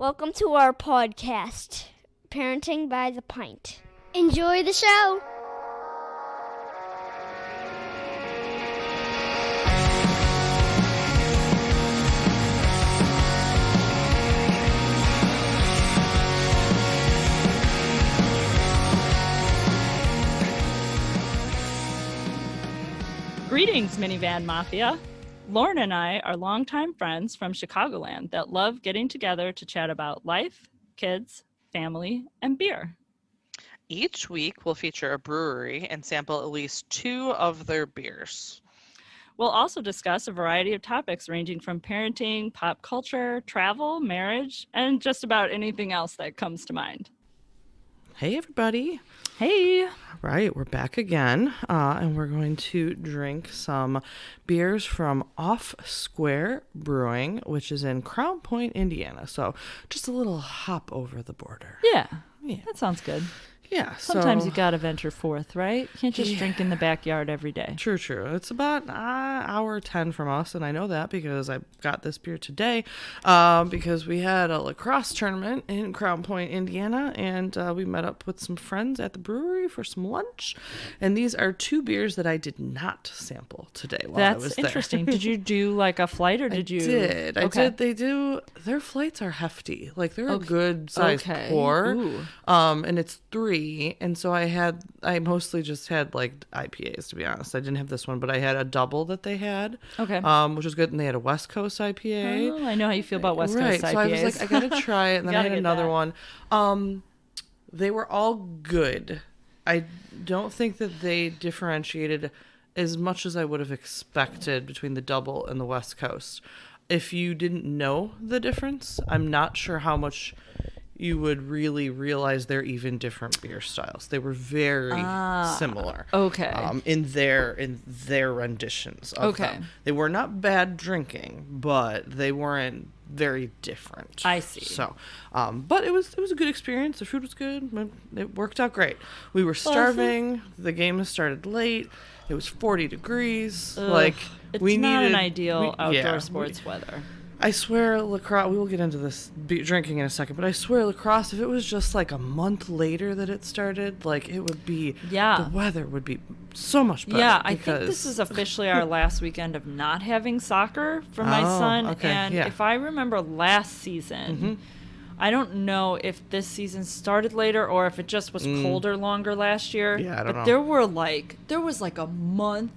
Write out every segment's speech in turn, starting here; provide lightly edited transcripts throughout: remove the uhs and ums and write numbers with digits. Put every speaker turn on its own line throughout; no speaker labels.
Welcome to our podcast, Parenting by the Pint. Enjoy the show.
Greetings, Minivan Mafia. Lauren and I are longtime friends from Chicagoland that love getting together to chat about life, kids, family, and beer.
Each week, we'll feature a brewery and sample at least 2 of their beers.
We'll also discuss a variety of topics ranging from parenting, pop culture, travel, marriage, and just about anything else that comes to mind.
Hey, everybody.
Hey.
All right, we're back again, and we're going to drink some beers from Off Square Brewing, which is in Crown Point, Indiana. So just a little hop over the border.
Yeah. That sounds good.
Yeah.
Sometimes you gotta venture forth, right? You can't just drink in the backyard every day.
True. It's about an hour 10 from us, and I know that because I got this beer today because we had a lacrosse tournament in Crown Point, Indiana, and we met up with some friends at the brewery for some lunch, and these are 2 beers that I did not sample today while I was there.
That's interesting. Did you do like a flight or did you?
I did.
Okay.
They do. Their flights are hefty. Like they're a good sized pour.
Ooh.
And it's 3. And so I mostly just had like IPAs, to be honest. I didn't have this one, but I had a double that they had.
Okay.
Which was good. And they had a West Coast IPA.
Oh, I know how you feel about West Coast IPAs.
Right. So I was like, I gotta try it. And then I had another one. They were all good. I don't think that they differentiated as much as I would have expected between the double and the West Coast. If you didn't know the difference, I'm not sure how much you would really realize they're even different beer styles. They were very similar.
Okay.
In their renditions of them. They were not bad drinking, but they weren't very different.
I see.
So, but it was a good experience. The food was good. It worked out great. We were starving. The game started late. It was 40 degrees.
Ugh, it's not an ideal outdoor sports weather.
I swear lacrosse, we will get into this drinking in a second, but I swear lacrosse, if it was just like a month later that it started, like it would be, the weather would be so much better.
Yeah, I think this is officially our last weekend of not having soccer for my son.
Okay.
And if I remember last season, I don't know if this season started later or if it just was colder longer last year.
Yeah, I don't know.
There was like a month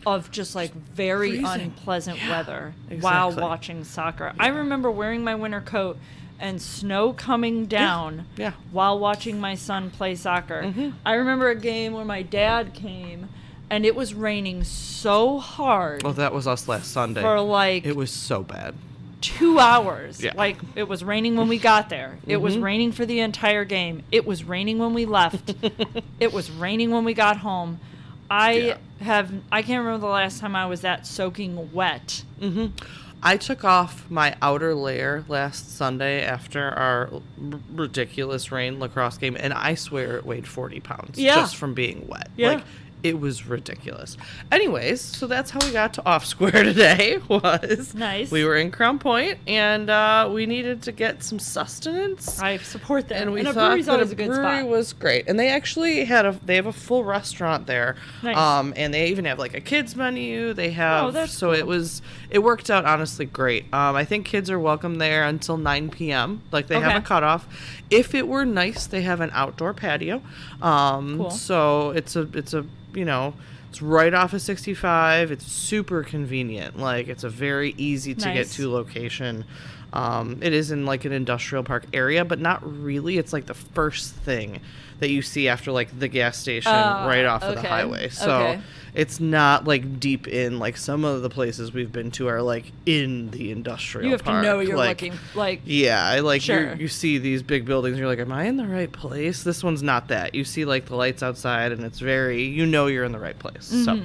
of just like very
freezing.
Unpleasant weather
exactly.
while watching soccer. I remember wearing my winter coat and snow coming down while watching my son play soccer. I remember a game where my dad came and it was raining so hard.
Oh, that was us last Sunday.
For like
it was so bad.
2 hours.
Yeah.
Like it was raining when we got there. It was raining for the entire game. It was raining when we left. It was raining when we got home. I can't remember the last time I was that soaking wet.
I took off my outer layer last Sunday after our ridiculous rain lacrosse game, and I swear it weighed 40 pounds just from being wet.
Yeah.
Like, it was ridiculous. Anyways, so that's how we got to Off Square today. Was
nice.
We were in Crown Point, and we needed to get some sustenance.
I support that.
And we
a
thought
brewery's
that
always
a
a good
brewery
spot.
was great. And they actually have a full restaurant there.
Nice.
And they even have like a kids menu. They have
that's
so
cool.
it worked out honestly great. I think kids are welcome there until 9 p.m. Like they have a cutoff. If it were nice, they have an outdoor patio.
Cool.
So it's it's right off of 65. It's super convenient. Like it's a very easy to get to location. It is in like an industrial park area, but not really. It's like the first thing that you see after like the gas station right off of the highway. So it's not like deep in like some of the places we've been to are like in the industrial park.
You have to know you're looking like
sure. You see these big buildings and you're like, am I in the right place? This one's not that. You see like the lights outside and it's very, you're in the right place. So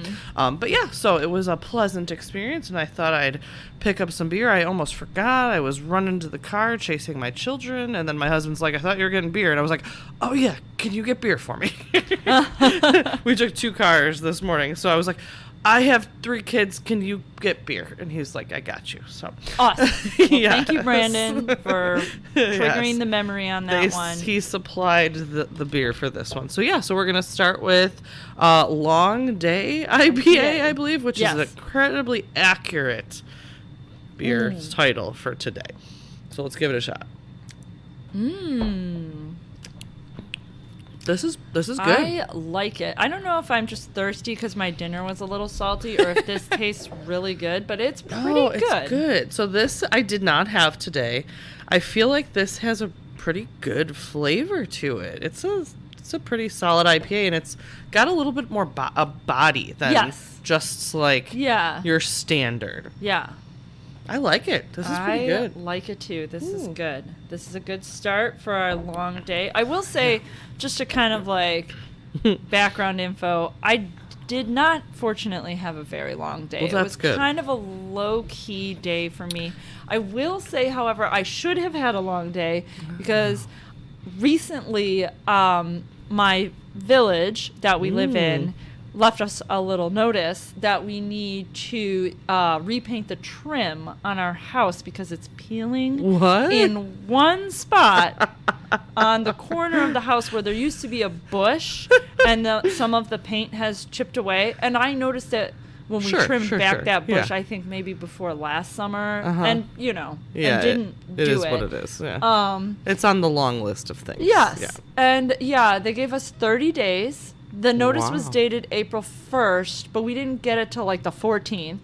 so it was a pleasant experience and I thought I'd pick up some beer. I almost forgot. I was running to the car chasing my children and then my husband's like, I thought you were getting beer. And I was like, oh yeah, can you get beer for me? We took 2 cars this morning. So I was like, I have 3 kids. Can you get beer? And he's like, I got you. So
awesome. Well,
yes.
Thank you, Brandon, for triggering the memory on that one.
He supplied the beer for this one. So so we're gonna start with Long Day IPA, I believe, which is an incredibly accurate beer title for today. So let's give it a shot. This is good.
I like it. I don't know if I'm just thirsty because my dinner was a little salty or if this tastes really good, but it's pretty good.
It's good. So this I did not have today. I feel like this has a pretty good flavor to it. It's a pretty solid IPA, and it's got a little bit more a body than just like your standard.
Yeah.
I like it. This is pretty good.
I like it too. This is good. This is a good start for our long day. I will say, just to kind of like background info, I did not fortunately have a very long day.
Well, that's good.
It was kind of a low-key day for me. I will say, however, I should have had a long day because recently my village that we live in left us a little notice that we need to repaint the trim on our house because it's peeling in one spot on the corner of the house where there used to be a bush and some of the paint has chipped away. And I noticed it when we trimmed back that bush, I think maybe before last summer. And, and didn't do it.
It is what it is. Yeah. It's on the long list of things.
Yes.
Yeah.
And, they gave us 30 days. The notice was dated April 1st, but we didn't get it till like the 14th.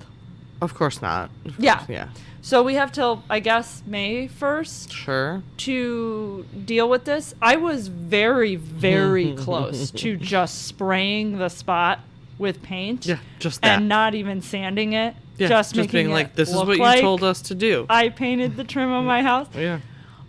Of course not.
Yeah. So we have till, I guess, May 1st to deal with this. I was very, very close to just spraying the spot with paint.
Yeah, just that.
And not even sanding it.
Yeah,
just making
being
it
like, this is what
like
you told us to do.
I painted the trim on my house.
Yeah.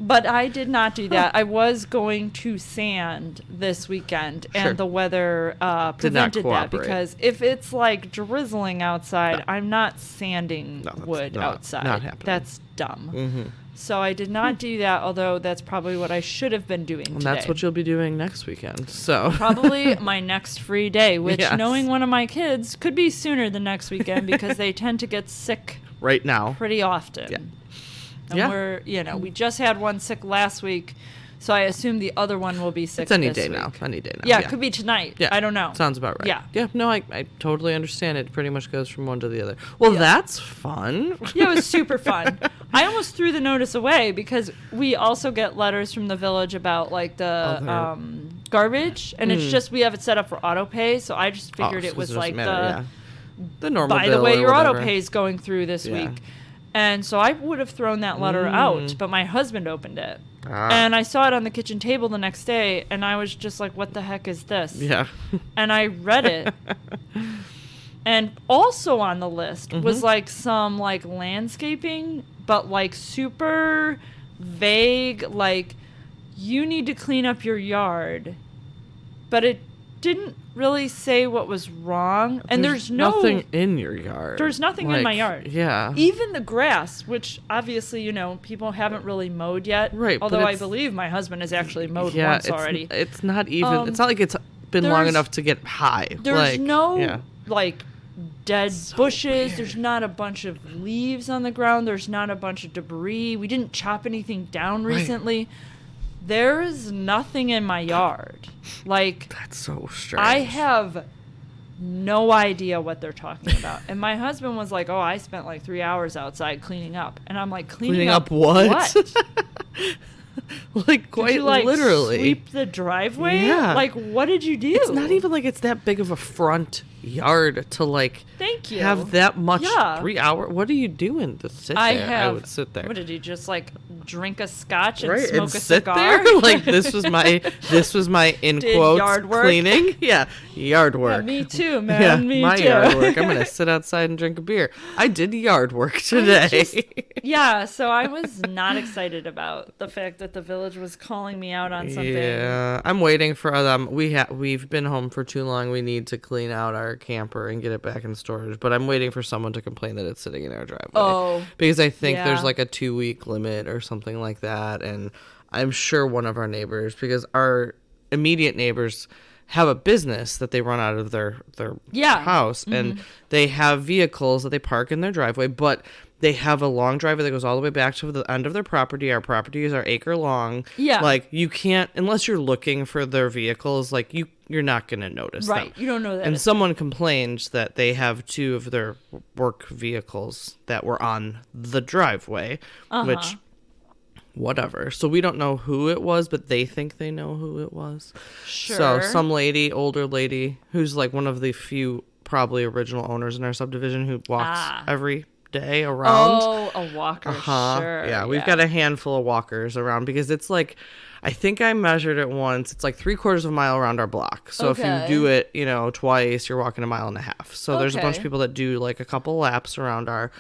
But I did not do that. I was going to sand this weekend, and the weather prevented that because if it's like drizzling outside, I'm not sanding wood outside.
Not happening.
That's dumb. So I did not do that, although that's probably what I should have been doing today.
That's what you'll be doing next weekend. So
probably my next free day, which knowing one of my kids could be sooner than next weekend because they tend to get sick
right now
pretty often.
Yeah.
And we're, we just had one sick last week, so I assume the other one will be sick
it's any
this
day
week.
now. Any day now.
Yeah, it could be tonight. Yeah. I don't know.
Sounds about right.
Yeah.
Yeah, no, I totally understand. It pretty much goes from one to the other. Well, that's fun.
Yeah, it was super fun. I almost threw the notice away because we also get letters from the village about, like, the garbage, and it's just we have it set up for auto pay, so I just figured it was like the
normal
by
bill
the way, your
whatever.
auto pay is going through this week. And so I would have thrown that letter out, but my husband opened it. And I saw it on the kitchen table the next day, and I was just like, what the heck is this?
Yeah.
And I read it. And also on the list was like some like landscaping, but like super vague, like you need to clean up your yard. But it didn't really say what was wrong, and there's
nothing in your yard.
There's nothing in my yard.
Yeah.
Even the grass, which obviously, people haven't really mowed yet.
Right.
Although I believe my husband has actually mowed once already.
It's not even, it's not like it's been long enough to get high.
There's like dead bushes. There's not a bunch of leaves on the ground. There's not a bunch of debris. We didn't chop anything down recently. There is nothing in my yard. Like,
that's so strange.
I have no idea what they're talking about. And my husband was like, I spent like 3 hours outside cleaning up. And I'm like, cleaning up
what? Like, quite
did you, like,
literally.
Sweep the driveway?
Yeah.
Like, what did you do?
It's not even like it's that big of a front yard to, like,
thank you.
Have that much 3 hour. What are you doing to sit there? I would sit there.
What did you just, like, drink a scotch and
right,
smoke
and
a
sit
cigar?
There? Like, this was my in quotes
yard work?
cleaning. Yeah, yard work.
Yeah, me too, man.
Yeah,
me
my
too.
yard work. I'm gonna sit outside and drink a beer. I did yard work today.
So I was not excited about the fact that the village was calling me out on something.
Yeah, I'm waiting for them. We've been home for too long. We need to clean out our camper and get it back in storage. But I'm waiting for someone to complain that it's sitting in our driveway.
Oh,
because I think there's like a 2-week limit or something like that. And I'm sure one of our neighbors, because our immediate neighbors have a business that they run out of their house, and they have vehicles that they park in their driveway, but they have a long driveway that goes all the way back to the end of their property. Our properties are acre long.
Yeah.
Like, you can't, unless you're looking for their vehicles, like, you're not going to notice them.
Right. You don't know that.
And someone complained that they have 2 of their work vehicles that were on the driveway, which, whatever. So we don't know who it was, but they think they know who it was.
Sure.
So some older lady, who's like one of the few probably original owners in our subdivision who walks every day around.
Oh, a walker. Sure.
Yeah, we've got a handful of walkers around because it's like, I think I measured it once. It's like 3/4 of a mile around our block. So if you do it, twice, you're walking 1.5 miles. So there's a bunch of people that do like a couple laps around our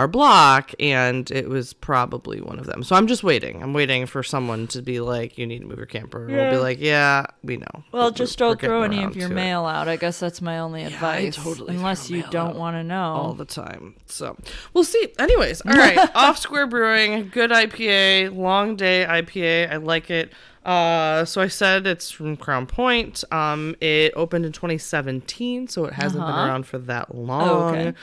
block, and it was probably one of them. So I'm just waiting. I'm waiting for someone to be like, you need to move your camper. And we'll be like, yeah, we know.
Well, just don't throw any of your mail out. I guess that's my only advice. Unless you don't want to know.
All the time. So we'll see. Anyways, all right. Off Square Brewing, good IPA, long day IPA. I like it. So I said it's from Crown Point. It opened in 2017, so it hasn't been around for that long.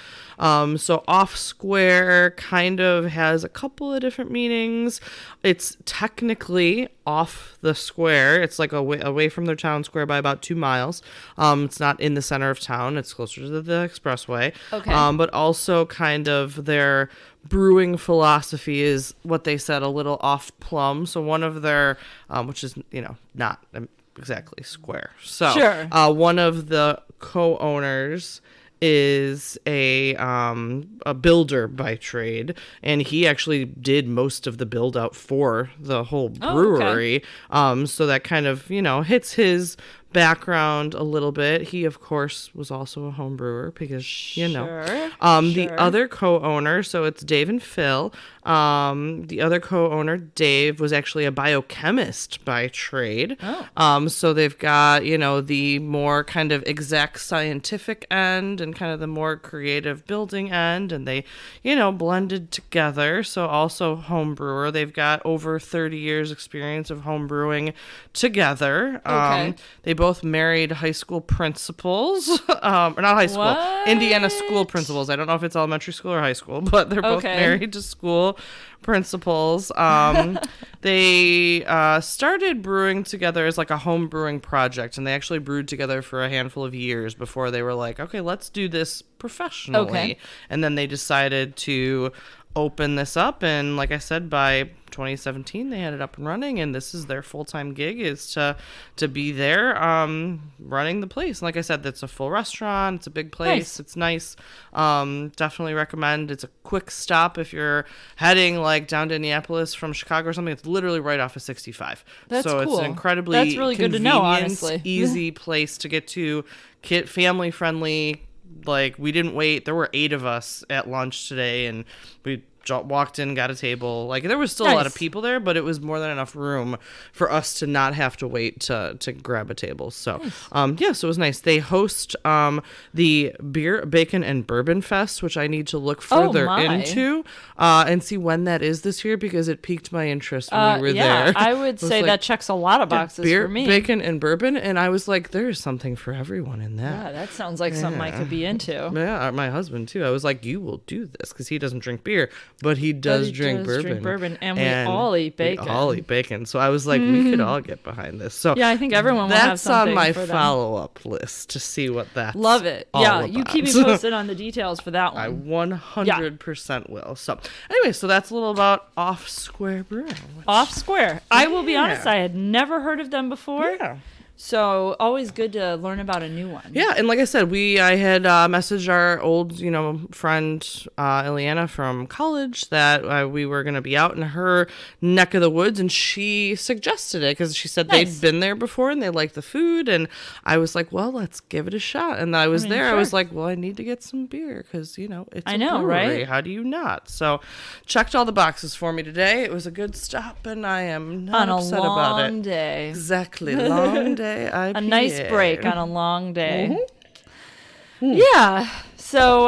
So Off Square kind of has a couple of different meanings. It's technically off the square. It's like away from their town square by about 2 miles. It's not in the center of town. It's closer to the expressway. But also kind of their brewing philosophy is what they said, a little off plumb. So one of their, which is, not exactly square. So one of the co-owners is a builder by trade, and he actually did most of the build out for the whole brewery. So that kind of, hits his background a little bit. He, of course, was also a home brewer because, the other co-owner, so it's Dave and Phil. The other co-owner, Dave, was actually a biochemist by trade. So they've got, the more kind of exact scientific end and kind of the more creative building end, and they, blended together. So also home brewer. They've got over 30 years experience of home brewing together. They both married high school principals, or not high school, Indiana school principals. I don't know if it's elementary school or high school, but they're both married to school principals. They started brewing together as like a home brewing project, and they actually brewed together for a handful of years before they were like, okay, let's do this professionally. And then they decided to open this up, and like I said, by 2017 they had it up and running, and this is their full-time gig, is to be there running the place. And like I said, that's a full restaurant. It's a big place. It's nice. Definitely recommend. It's a quick stop if you're heading like down to Indianapolis from Chicago or something. It's literally right off of 65.
That's
so
cool.
It's an incredibly
that's really good to know, honestly.
Easy place to get to, family friendly. Like, we didn't wait. There were 8 of us at lunch today, and we walked in, got a table. Like, there was still a lot of people there, but it was more than enough room for us to not have to wait to grab a table. So, so it was nice. They host the Beer, Bacon, and Bourbon Fest, which I need to look further into and see when that is this year, because it piqued my interest when we were there.
I would say that checks a lot of boxes
beer,
for me.
Bacon, and bourbon, and I was like, there's something for everyone in that.
Yeah, that sounds like something I could be into.
Yeah, my husband too. I was like, you will do this, because he doesn't drink beer, but he does drink bourbon.
And we all eat bacon.
We all eat bacon. So I was like, we could all get behind this. So
yeah, I think everyone will have something.
That's on my follow-up list to see what that's
Love it. Yeah,
about.
You keep me posted on the details for that one.
I 100% will. So anyway, so that's a little about Off Square Brewing.
Off Square. I will be honest, I had never heard of them before.
Yeah.
So always good to learn about a new one.
Yeah, and like I said, I had messaged our old, friend Ileana from college that we were going to be out in her neck of the woods, and she suggested it because she said they'd been there before and they liked the food, and I was like, well, let's give it a shot. And I was there. Sure. I was like, well, I need to get some beer because it's a brewery.
Right?
How do you not? So checked all the boxes for me today. It was a good stop, and I am not upset about it.
On a long day.
Exactly, long day. IPA.
A nice break on a long day. Yeah. So,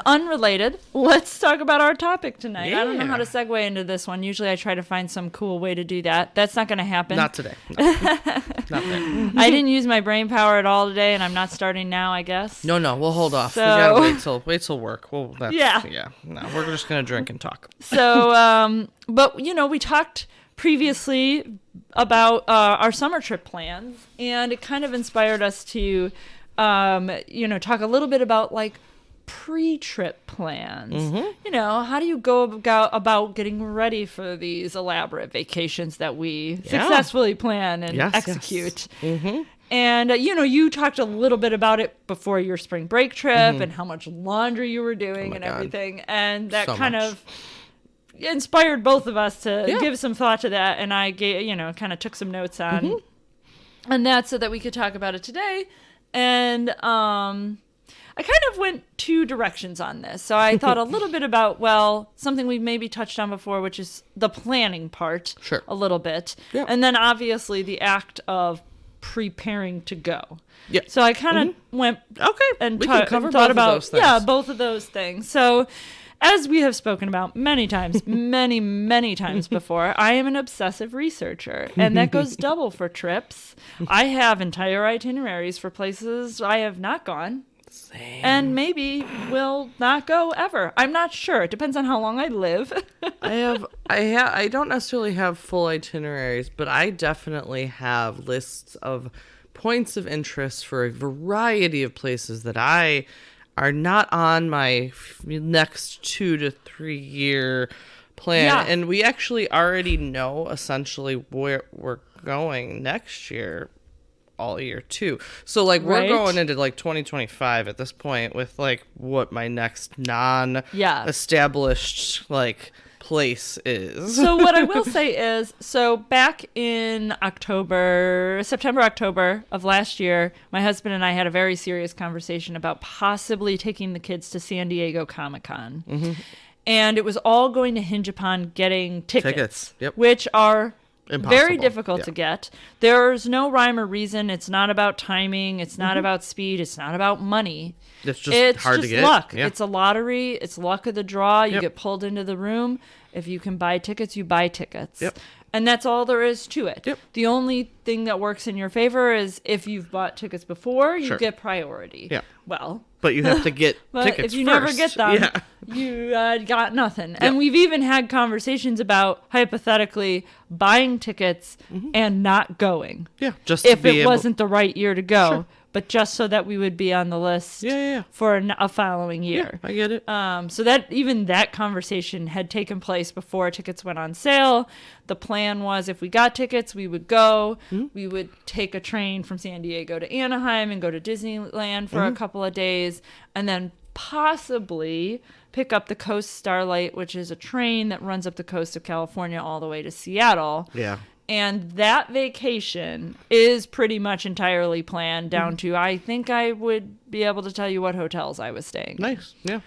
unrelated, let's talk about our topic tonight.
Yeah.
I don't know how to segue into this one. Usually I try to find some cool way to do that. That's not going to happen.
Not today. No. Not there.
I didn't use my brain power at all today, and I'm not starting now, I guess.
No, we'll hold off.
So,
we gotta wait till work. Well, yeah. No, we're just gonna drink and talk.
So, but we talked previously about our summer trip plans, and it kind of inspired us to, talk a little bit about like pre-trip plans.
Mm-hmm.
How do you go about getting ready for these elaborate vacations that we successfully plan and execute?
Yes. Mm-hmm.
And, you talked a little bit about it before your spring break trip and how much laundry you were doing and everything. And that kind of inspired both of us to give some thought to that. And I kind of took some notes on and that so that we could talk about it today. And I kind of went two directions on this. So I thought a little bit about, something we maybe touched on before, which is the planning part a little bit. Yeah. And then obviously the act of preparing to go. Yeah. So I kind of went and thought about both of those things. So as we have spoken about many times, many times before, I am an obsessive researcher, and that goes double for trips. I have entire itineraries for places I have not gone. Same. And maybe will not go ever. I'm not sure. It depends on how long I live.
I don't necessarily have full itineraries, but I definitely have lists of points of interest for a variety of places that I are not on my next 2 to 3 year plan. Yeah. And we actually already know essentially where we're going next year. All year too. So like we're going into like 2025 at this point with like what my next established like place is.
So what I will say is, back in September, October of last year, my husband and I had a very serious conversation about possibly taking the kids to San Diego Comic-Con. Mm-hmm. And it was all going to hinge upon getting tickets. Which are impossible. Very difficult to get. There's no rhyme or reason. It's not about timing. It's not about speed. It's not about money.
It's just hard to get.
Luck. Yeah. It's a lottery. It's luck of the draw. You get pulled into the room. If you can buy tickets, you buy tickets. Yep. And that's all there is to it. Yep. The only thing that works in your favor is if you've bought tickets before, you get priority. Yeah. Well,
but you have to get tickets
if you
first.
never get them, you got nothing. And we've even had conversations about hypothetically buying tickets and not going.
Yeah, just
if it wasn't the right year to go. Sure. But just so that we would be on the list for a following year.
Yeah, I get it.
So that conversation had taken place before tickets went on sale. The plan was if we got tickets, we would go. Mm-hmm. We would take a train from San Diego to Anaheim and go to Disneyland for a couple of days. And then possibly pick up the Coast Starlight, which is a train that runs up the coast of California all the way to Seattle. Yeah. And that vacation is pretty much entirely planned down to, I think I would be able to tell you what hotels I was staying.
Nice. Yeah.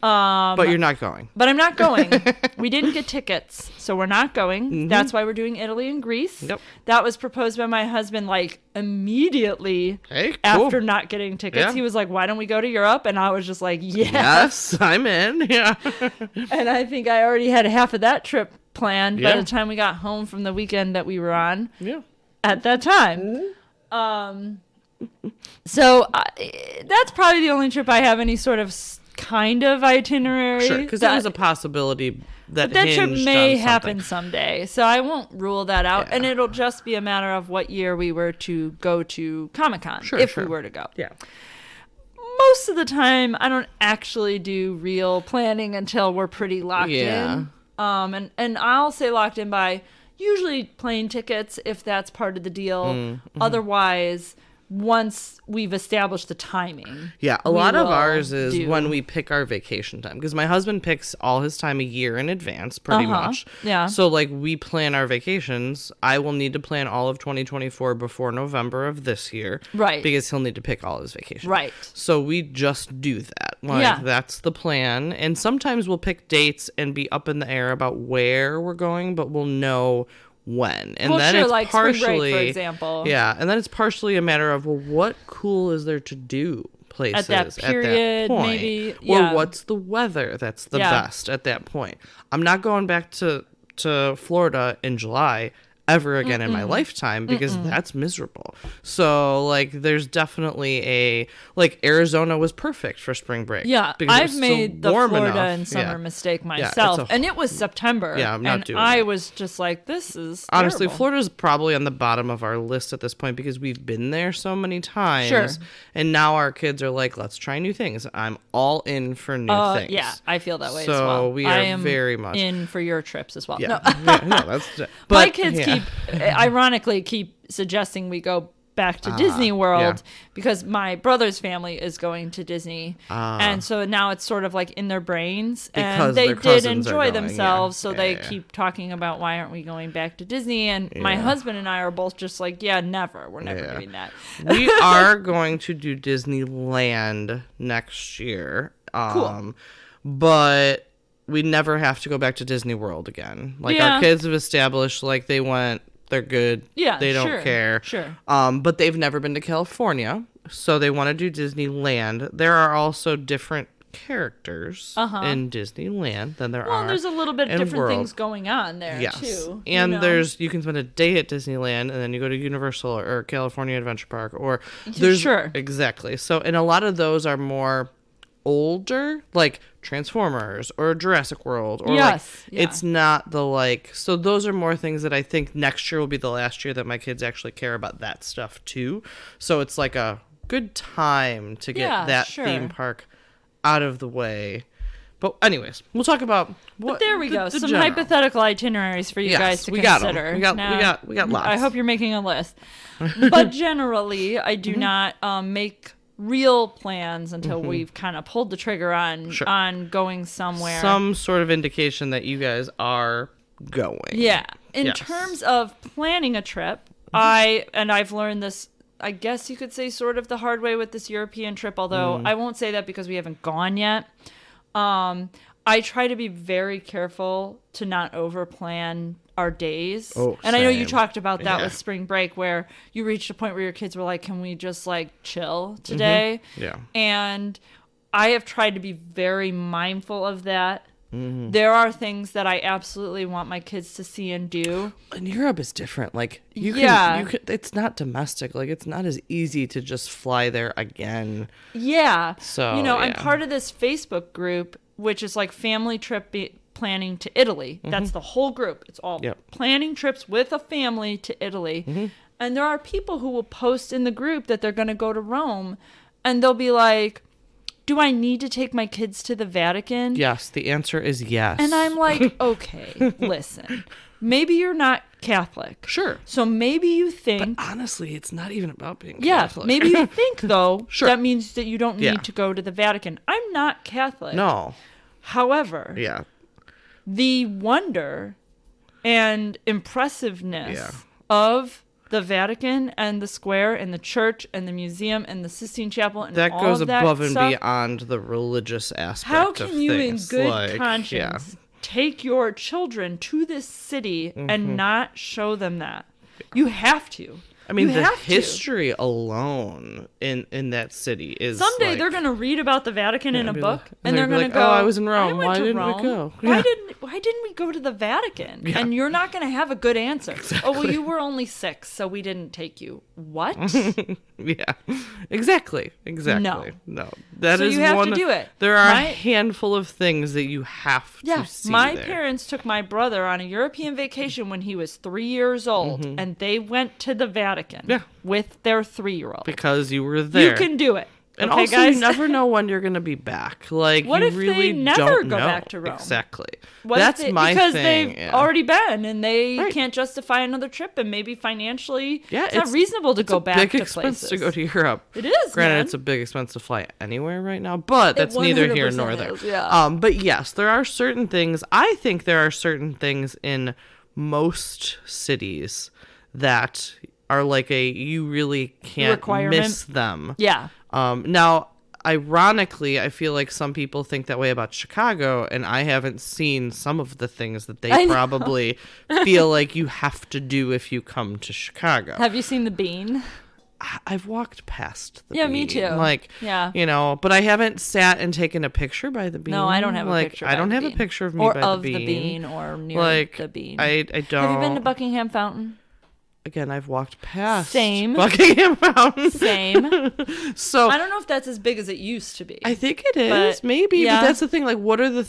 But you're not going.
But I'm not going. We didn't get tickets, so we're not going. Mm-hmm. That's why we're doing Italy and Greece. Yep. That was proposed by my husband like immediately after not getting tickets. Yeah. He was like, why don't we go to Europe? And I was just like, yes,
I'm in. Yeah.
And I think I already had half of that trip planned by the time we got home from the weekend that we were on at that time. Mm-hmm. So that's probably the only trip I have any sort of kind of itinerary.
Sure, because that was a possibility that
trip may happen someday. So I won't rule that out. Yeah. And it'll just be a matter of what year we were to go to Comic-Con, if we were to go. Yeah. Most of the time, I don't actually do real planning until we're pretty locked in. And I'll say locked in by usually plane tickets if that's part of the deal. Mm-hmm. Otherwise, once we've established the timing.
Yeah, a lot of ours is when we pick our vacation time. Because my husband picks all his time a year in advance, pretty much. Yeah. So, like, we plan our vacations. I will need to plan all of 2024 before November of this year. Right. Because he'll need to pick all his vacations. Right. So we just do that. Like, that's the plan. And sometimes we'll pick dates and be up in the air about where we're going, but we'll know when. And then it's partially,
spring break, for example.
Yeah, and then it's partially a matter of, well, what cool is there to do places
at that period,
point.
maybe.
Or what's the weather that's the best at that point. I'm not going back to Florida in July ever again in my lifetime because that's miserable. So like there's definitely Arizona was perfect for spring break.
Yeah,
because
I've made the Florida and summer
Yeah.
mistake myself, and it was September.
Yeah, I'm not
and
doing
I
that.
was just like, this is
Honestly,
terrible.
Florida's probably on the bottom of our list at this point because we've been there so many times.
Sure.
And now our kids are like, let's try new things. I'm all in for new things.
Yeah, I feel that way
So
as well.
we are
I am
very much
in for your trips as well.
Yeah.
No.
No, that's but,
My kids
yeah.
ironically keep suggesting we go back to Disney World because my brother's family is going to Disney, and so now it's sort of like in their brains,
Because
and they
their
did
cousins are
enjoy
going,
themselves,
yeah.
so
Yeah,
they
yeah.
keep talking about why aren't we going back to Disney, and my husband and I are both just like, yeah, never, we're never doing that.
We are going to do Disneyland next year.
Cool.
But we never have to go back to Disney World again. Like
Yeah.
our kids have established like they went, they're good.
Yeah,
They don't
sure,
care.
sure.
But they've never been to California, so they want to do Disneyland. There are also different characters in Disneyland than there are.
Well, there's a little bit
in
different
World.
things going on there
Yes.
too.
And
you know?
there's you can spend a day at Disneyland and then you go to Universal or California Adventure Park or there's
Sure.
exactly. So and a lot of those are more older, like Transformers or Jurassic World or
Yes,
like
yeah.
it's not the like so those are more things that I think next year will be the last year that my kids actually care about that stuff too. So it's like a good time to get
Yeah,
that
sure.
theme park out of the way. But anyways, we'll talk about what.
But there we go.
the
Some
general.
hypothetical itineraries for you
Yes,
guys to
we got 'em.
consider.
We got
Now,
lots.
I hope you're making a list. But generally, I do not make real plans until we've kind of pulled the trigger on
Sure.
on going somewhere.
Some sort of indication that you guys are going.
Yeah. In
Yes.
terms of planning a trip, I've learned this, I guess you could say sort of the hard way with this European trip, although I won't say that because we haven't gone yet. I try to be very careful to not overplan our days.
Oh,
and I know you
same.
talked about that
Yeah.
with spring break where you reached a point where your kids were like, can we just like chill today?
Yeah.
And I have tried to be very mindful of that. There are things that I absolutely want my kids to see and do.
And Europe is different. Like you
Yeah.
can it's not domestic. Like it's not as easy to just fly there again.
Yeah.
So,
I'm
yeah.
part of this Facebook group, which is like family trip planning to Italy. That's the whole group. It's all
Yep.
planning trips with a family to Italy. And there are people who will post in the group that they're going to go to Rome, and they'll be like, do I need to take my kids to the Vatican?
Yes, the answer is yes.
And I'm like, okay, listen, maybe you're not Catholic.
Sure.
So maybe you think,
Honestly, it's not even about being
yeah,
Catholic.
maybe you think, though,
Sure.
that means that you don't need
Yeah.
to go to the Vatican. I'm not Catholic.
No.
However,
Yeah.
the wonder and impressiveness
Yeah.
of the Vatican and the square and the church and the museum and the Sistine Chapel and
That
all
goes
of that
above and
stuff,
beyond the religious aspect
how
of
can you in
things.
good
Like,
conscience take your children to this city and not show them that? You have to.
I mean,
You
the
have to.
history alone in that city is
Someday
like,
they're going to read about the Vatican in a
be
book,
like-
and they're
be
going to
like,
go,
"Oh, I was in
I
Rome.
went
Why
to
didn't we
Rome.
go?"
Why
Yeah.
didn't we go to the Vatican?"
Yeah.
And you're not going to have a good answer. Oh, well, you were only 6, so we didn't take you. What?
Yeah, exactly. No. That
So
is
you have to
one.
do it.
There are
My-
a handful of things that you have to see.
My
there.
parents took my brother on a European vacation when he was 3 years old, and they went to the Vatican
Yeah.
with their 3-year-old.
because you were there.
You can do it.
And
okay,
also,
guys?
you never know when you're going to be back. Like,
What
you
if they
really
never
don't
go
know.
back to Rome?
Exactly.
What if
That's
they-
my
because
thing.
they've
yeah.
already been and they
Right.
can't justify another trip, and maybe financially
Yeah,
it's not reasonable to
it's
go
a
back
big
to
expense
places.
to go to Europe.
It is,
Granted,
man.
it's a big expense to fly anywhere right now, but
It
that's neither here
100%
nor there.
is, yeah.
But yes, there are certain things. I think there are certain things in most cities that are like you really can't
Requirement.
miss them.
Yeah.
Now, ironically, I feel like some people think that way about Chicago, and I haven't seen some of the things that
I
they
know.
probably feel like you have to do if you come to Chicago.
Have you seen The Bean?
I've walked past the
Yeah,
bean.
me too.
Like,
yeah.
you know, but I haven't sat and taken a picture by the bean.
No, I don't have a picture.
I don't have
bean.
a picture of me
or
by
of
the bean.
or near
like,
the bean.
I don't.
Have you been to Buckingham Fountain?
Again, I've walked past
Same.
Buckingham Fountain.
Same.
So
I don't know if that's as big as it used to be.
I think it is,
but,
maybe.
yeah.
But that's the thing. Like, what are the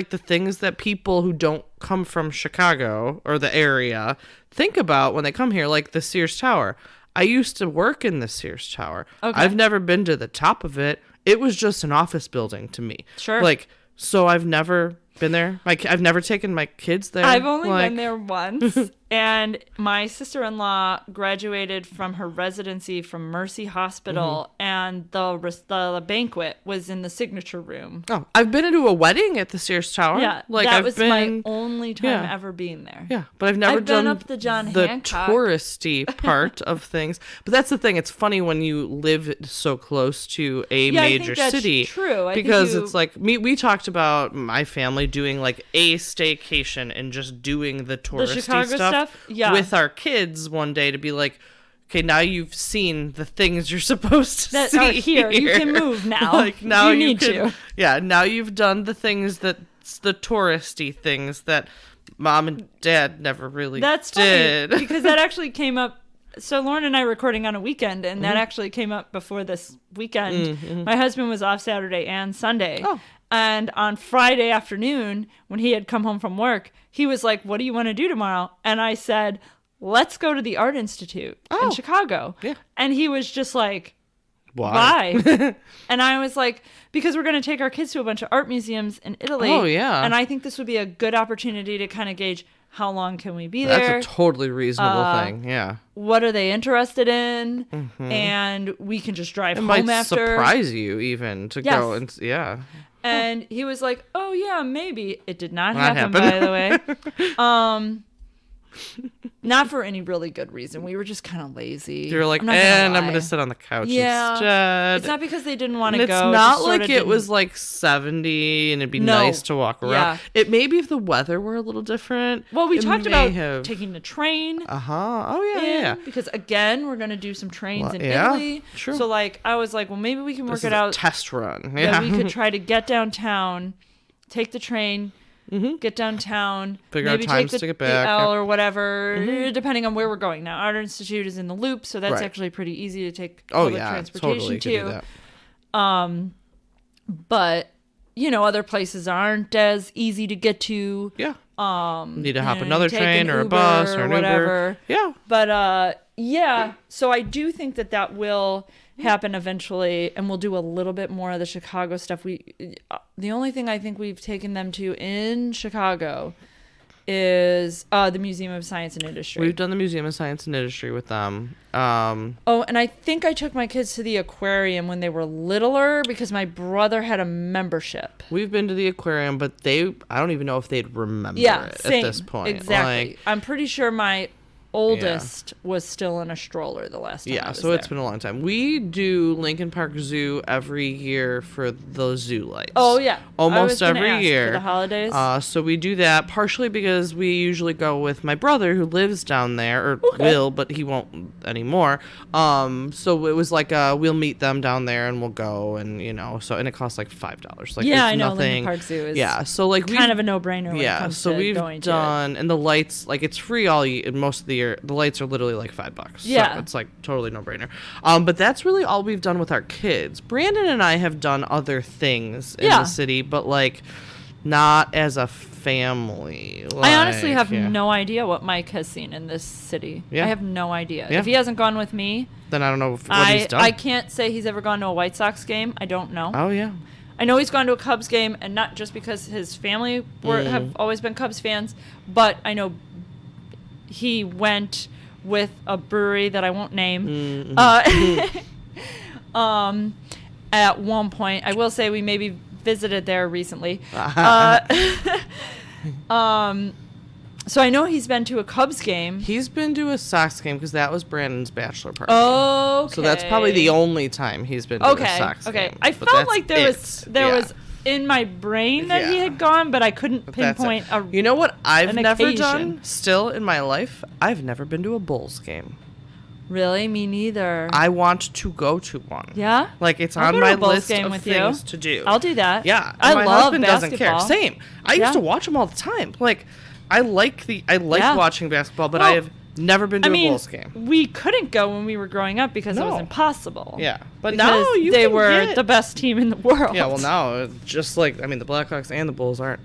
the things that people who don't come from Chicago or the area think about when they come here? Like the Sears Tower. I used to work in the Sears Tower.
Okay.
I've never been to the top of it. It was just an office building to me.
Sure.
Like, so I've never been there. I've never taken my kids there.
I've only been there once. And my sister-in-law graduated from her residency from Mercy Hospital, and the banquet was in the signature room.
Oh, I've been to a wedding at the Sears Tower.
Yeah,
like
that
I've
was
been,
my only time
yeah.
ever being there.
Yeah, but I've never
I've
done
been up the John
the
Hancock.
touristy part of things. But that's the thing. It's funny when you live so close to a
Yeah, I think
major
that's
city.
true. I think
because
you-
it's like we talked about my family doing like a staycation and just doing the touristy
Chicago stuff? Yeah.
with our kids one day to be like, okay, now you've seen the things you're supposed to
That
see
are here. You can move now.
Like now
you need
can,
to.
Yeah, now you've done the things that's the touristy things that mom and dad never really
That's
did.
funny because that actually came up. So Lauren and I were recording on a weekend, and that actually came up before this weekend. My husband was off Saturday and Sunday.
Oh.
And on Friday afternoon, when he had come home from work, he was like, "What do you want to do tomorrow?" And I said, "Let's go to the Art Institute in Chicago."
Yeah.
And he was just like,
Why?
"Why?" And I was like, "Because we're going to take our kids to a bunch of art museums in Italy."
Oh, yeah.
And I think this would be a good opportunity to kind of gauge how long can we be there.
That's a totally reasonable thing. Yeah.
What are they interested in? And we can just drive
It
home
might
after.
surprise you even to
Yes.
go and yeah.
And he was like, "Oh yeah, maybe." It did not
Not
happen, by the way. Not for any really good reason. We were just kind of lazy.
You're like,
I'm not gonna
and I'm
lie.
going to sit on the couch
Yeah.
instead.
It's not because they didn't want
And
to
it's
go.
not
just sorta
like it was
didn't.
like 70 and it'd be
No.
nice to walk around.
Yeah.
It maybe if the weather were a little different.
Well, we
it
talked
may
about
have...
taking the train.
Oh yeah, yeah.
Because again, we're gonna do some trains
Well,
in
yeah,
Italy.
true.
So like, I was like, well, maybe we can work
This
it
is
out.
a test run.
That
Yeah.
we could try to get downtown, take the train, get downtown,
Figure out
maybe
times
take
to get
the
back,
L
yeah.
or whatever, depending on where we're going. Now, Art Institute is in the Loop, so that's
Right.
actually pretty easy to take
Oh
public
yeah,
transportation
totally could do
to.
that.
But other places aren't as easy to get to.
Yeah. Need to hop
you know,
another
take
train
an
or a
Uber
bus or
or
an
whatever.
Uber. Yeah.
But yeah, so I do think that will happen eventually, and we'll do a little bit more of the Chicago stuff. The only thing I think we've taken them to in Chicago is the Museum of Science and Industry.
We've done the Museum of Science and Industry with them.
Oh, and I think I took my kids to the aquarium when they were littler because my brother had a membership.
We've been to the aquarium, but I don't even know if they'd remember
Yeah,
it
same.
at this point.
Exactly.
Like,
I'm pretty sure my oldest was still in a stroller the last time I
yeah,
was
so it's
there.
been a long time. We do Lincoln Park Zoo every year for the zoo lights.
Oh yeah, I was
Almost
gonna
every
ask
year.
for the holidays.
So we do that partially because we usually go with my brother who lives down there, or
Okay.
will, but he won't anymore. So it was like we'll meet them down there and we'll go, and and it costs like $5. Like
Yeah,
it's
I know,
nothing.
Lincoln Park Zoo is
yeah, so like
kind of a no-brainer when it
yeah,
comes
so
to
we've
going
done, and the lights, like it's free all most of the year. The lights are literally like $5.
Yeah.
So it's like totally no brainer. But that's really all we've done with our kids. Brandon and I have done other things in
Yeah.
the city, but like not as a family.
I honestly
Like,
have
yeah.
no idea what Mike has seen in this city.
Yeah.
I have no idea.
Yeah.
If he hasn't gone with me,
Then I don't know what he's done.
I can't say he's ever gone to a White Sox game. I don't know.
Oh yeah.
I know he's gone to a Cubs game, and not just because his family
Mm.
have always been Cubs fans, but I know he went with a brewery that I won't name. At one point, I will say we maybe visited there recently. So I know he's been to a Cubs game.
He's been to a Sox game because that was Brandon's bachelor party.
Okay.
So that's probably the only time he's been to a Sox
Okay.
game.
I
but
felt
that's
like there
it.
was in my brain that he
Yeah.
had gone, but I couldn't
But that's it.
pinpoint a.
You know what I've
an
never
occasion.
done still in my life? I've never been to a Bulls game.
Really? Me neither.
I want to go to one.
Yeah?
Like, it's
I'll
on
go to
my
a Bulls
list
game
of
with
things
you.
to do.
I'll do that.
Yeah.
I
my
love
husband doesn't
basketball.
care. Same. I used to watch them all the time. Like, I like watching basketball, but I have never been to a Bulls game.
We couldn't go when we were growing up because it was impossible.
Yeah. But
because
now
they were the best team in the world.
Yeah, well, now, just like, I mean, the Blackhawks and the Bulls aren't.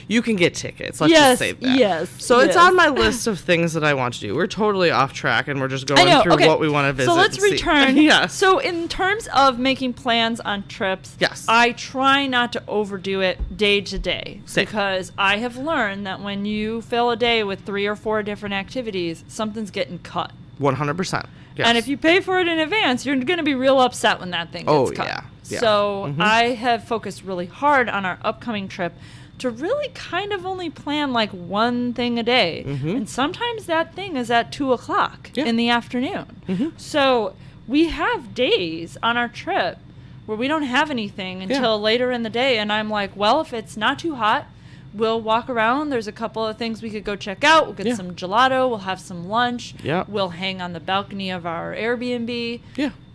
You can get tickets. Let's just say that.
Yes.
So it's on my list of things that I want to do. We're totally off track, and we're just going through what we want to visit.
So let's return.
Yes.
So in terms of making plans on trips,
yes,
I try not to overdo it day to day.
Same.
Because I have learned that when you fill a day with 3 or 4 different activities, something's getting cut.
100%. Yes.
And if you pay for it in advance, you're going to be real upset when that thing gets cut.
Yeah.
So I have focused really hard on our upcoming trip to really kind of only plan like one thing a day. And sometimes that thing is at 2:00 in the afternoon. So we have days on our trip where we don't have anything until later in the day. And I'm like, well, if it's not too hot, we'll walk around. There's a couple of things we could go check out. We'll get some gelato. We'll have some lunch. We'll hang on the balcony of our Airbnb.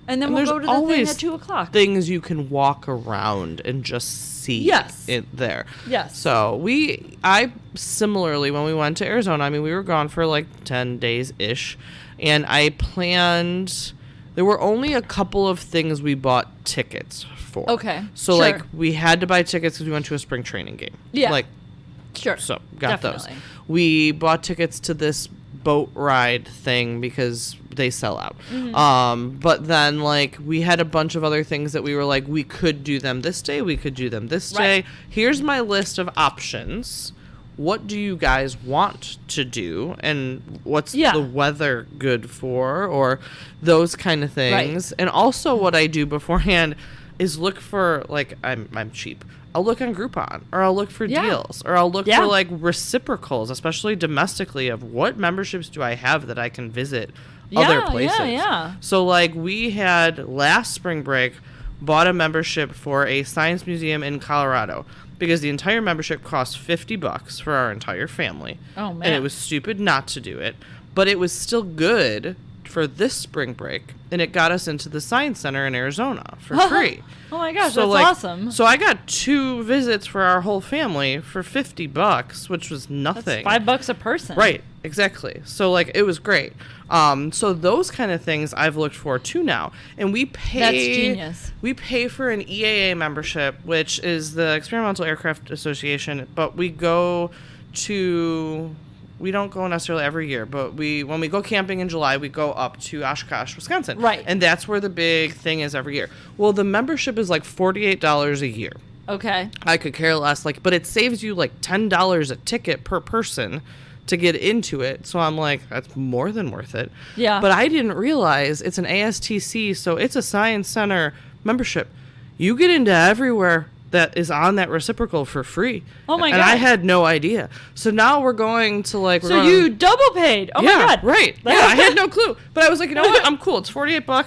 And then we'll go to the thing at 2:00.
Things you can walk around and just see it there.
Yes.
So I similarly, when we went to Arizona, I mean, we were gone for like 10 days-ish, and I planned, there were only a couple of things we bought tickets for.
Okay.
So like we had to buy tickets because we went to a spring training game.
Yeah.
Like,
sure.
So got
Definitely.
those. We bought tickets to this boat ride thing because they sell out. But then like we had a bunch of other things that we were like, we could do them this day, we could do them this day. Here's my list of options. What do you guys want to do, and what's the weather good for, or those kind of things. And also what I do beforehand is look for, like, I'm cheap, I'll look on Groupon, or I'll look for deals, or I'll look for like reciprocals, especially domestically, of what memberships do I have that I can visit other places. So like we had last spring break bought a membership for a science museum in Colorado because the entire membership cost $50 for our entire family.
Oh man.
And it was stupid not to do it, but it was still good for this spring break, and it got us into the Science Center in Arizona for free.
Oh my gosh,
so
that's awesome.
So I got 2 visits for our whole family for $50, which was nothing.
That's $5 a person.
Right, exactly. So like it was great. So those kind of things I've looked for too now, and we pay.
That's genius.
We pay for an EAA membership, which is the Experimental Aircraft Association, but we go to. We don't go necessarily every year, but when we go camping in July, we go up to Oshkosh, Wisconsin.
Right.
And that's where the big thing is every year. Well, the membership is like $48 a year.
Okay.
I could care less, but it saves you like $10 a ticket per person to get into it. So I'm like, that's more than worth it.
Yeah.
But I didn't realize it's an ASTC, so it's a Science Center membership. You get into everywhere that is on that reciprocal for free.
Oh my god!
And I had no idea. So now we're going to like.
So you double paid. Oh my god!
Right. Yeah, I had no clue. But I was like, you know what? I'm cool. It's $48 for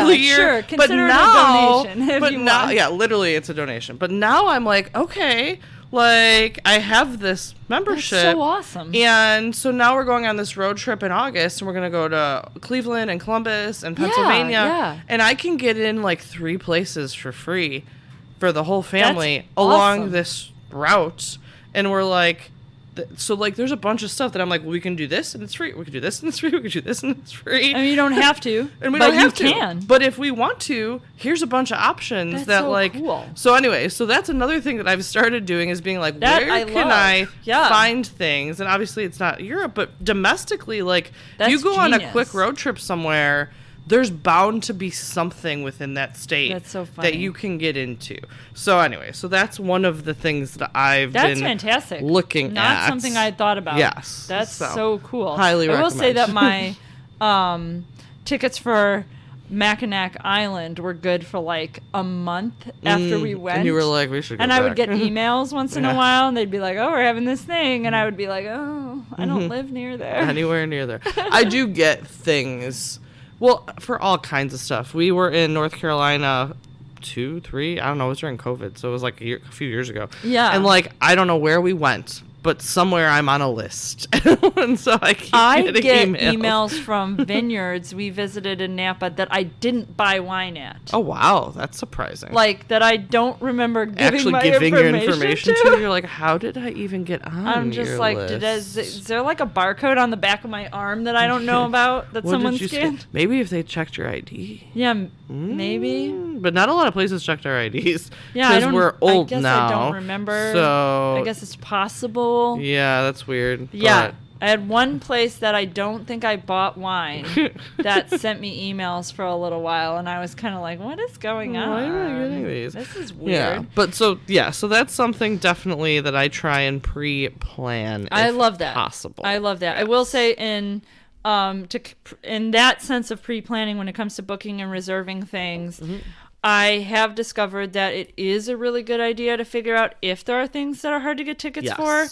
the year.
Sure. Consider
but
it
now,
a donation. If
but
you
now,
want.
yeah, literally, it's a donation. But now I'm like, okay, like I have this membership.
That's so awesome.
And so now we're going on this road trip in August, and we're gonna go to Cleveland and Columbus and Pennsylvania.
Yeah.
And I can get in like 3 places for free for the whole family
That's
along
awesome.
this route. And we're like, so like there's a bunch of stuff that I'm like, well, we can do this and it's free. We can do this and it's free. We can do this and it's free.
I mean, you don't have to,
and we
but
don't have
you
to.
can.
But if we want to, here's a bunch of options.
That's
that
so
like
cool.
So anyway, so that's another thing that I've started doing is being like,
That
where
I
can
love.
I
Yeah.
find things? And obviously it's not Europe, but domestically, like
That's
if you go on a
genius.
quick road trip somewhere, there's bound to be something within that state
That's so funny.
that you can get into. So anyway, so that's one of the things that I've
That's
been
fantastic.
looking at.
Not something I thought about.
Yes.
That's so cool.
Highly
I will say that
recommend.
my tickets for Mackinac Island were good for like a month after we went.
And you were like, we should go
And
back.
I would get emails once in a
Yeah.
while, and they'd be like, oh, we're having this thing. And I would be like, oh, I don't live near there.
Anywhere near there. I do get things, well, for all kinds of stuff. We were in North Carolina 2, 3, I don't know, it was during COVID, so it was like a few years ago.
Yeah.
And like, I don't know where we went, but somewhere I'm on a list. And so I keep getting
emails from vineyards we visited in Napa that I didn't buy wine at.
Oh, wow. That's surprising.
Like, that I don't remember giving
your information to. You're like, how did I even get on
I'm just
your
like,
list?
is there like a barcode on the back of my arm that I don't know about that someone scanned?
Maybe if they checked your ID.
Yeah, maybe.
But not a lot of places checked our IDs.
Yeah,
because we're old
I guess
now.
I don't remember.
So
I guess it's possible.
Yeah, that's weird.
Yeah.
But
I had one place that I don't think I bought wine that sent me emails for a little while, and I was kind of like, what is going on?
Why am I getting these?
This is weird.
Yeah, but so that's something definitely that I try and pre-plan.
I love that.
Possible.
I love that. Yes. I will say in that sense of pre-planning when it comes to booking and reserving things, I have discovered that it is a really good idea to figure out if there are things that are hard to get tickets for.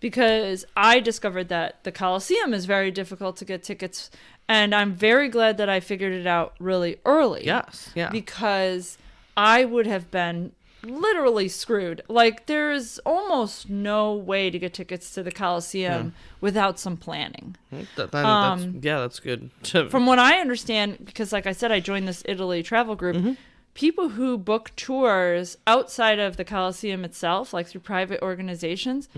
Because I discovered that the Coliseum is very difficult to get tickets, and I'm very glad that I figured it out really early.
Yes, yeah.
Because I would have been literally screwed. Like, there's almost no way to get tickets to the Coliseum without some planning.
That's good.
From what I understand, because like I said, I joined this Italy travel group, people who book tours outside of the Coliseum itself, like through private organizations,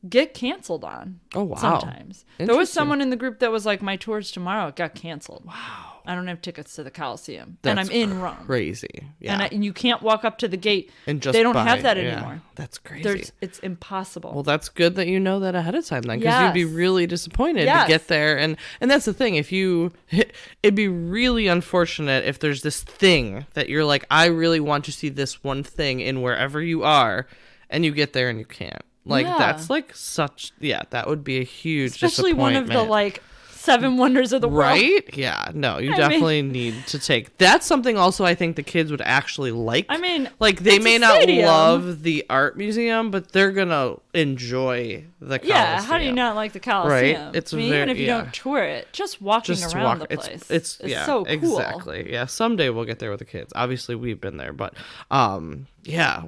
get canceled on.
Oh, wow.
Sometimes. There was someone in the group that was like, my tour's tomorrow. It got canceled. Wow. I don't have tickets to the Coliseum. And I'm in Rome.
Crazy. Yeah.
And you can't walk up to the gate.
And
they don't have that anymore.
That's crazy.
It's impossible.
Well, that's good that you know that ahead of time then, because you'd be really disappointed to get there. And that's the thing. It'd be really unfortunate if there's this thing that you're like, I really want to see this one thing in wherever you are, and you get there and you can't. Like, that's like that would be a huge
Especially one of the like 7 wonders of the world.
Right? Yeah. No, you definitely need to take. That's something also I think the kids would actually like.
I mean,
like they may not love the art museum, but they're going to enjoy the Coliseum.
Yeah, how do you not like the Coliseum?
Right? It's
even if you don't tour it, just walking around the place. It's so cool.
Exactly. Yeah, someday we'll get there with the kids. Obviously, we've been there, but yeah.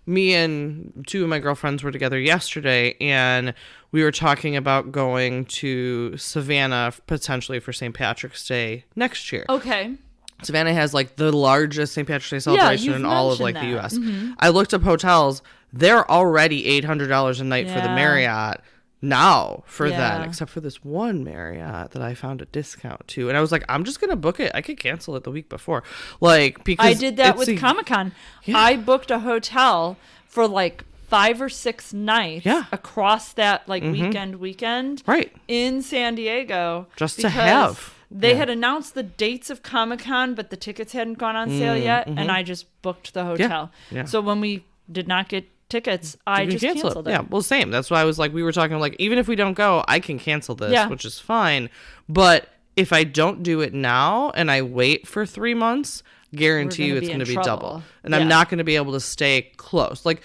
Me and 2 of my girlfriends were together yesterday, and we were talking about going to Savannah potentially for St. Patrick's Day next year.
Okay.
Savannah has like the largest St. Patrick's Day celebration in all of like the U.S. I looked up hotels. They're already $800 a night for the Marriott now for that, except for this one Marriott that I found a discount to, and I was like, I'm just gonna book it. I could cancel it the week before, like, because
I did that with Comic-Con. I booked a hotel for like 5 or 6 nights across that like weekend
right
in San Diego,
just to have.
They had announced the dates of Comic-Con, but the tickets hadn't gone on sale yet, and I just booked the hotel. So when we did not get tickets, I just canceled it.
Yeah, well, same. That's why I was like, we were talking like, even if we don't go, I can cancel this, which is fine. But if I don't do it now and I wait for 3 months, guarantee you it's going to be double. And I'm not going to be able to stay close. Like,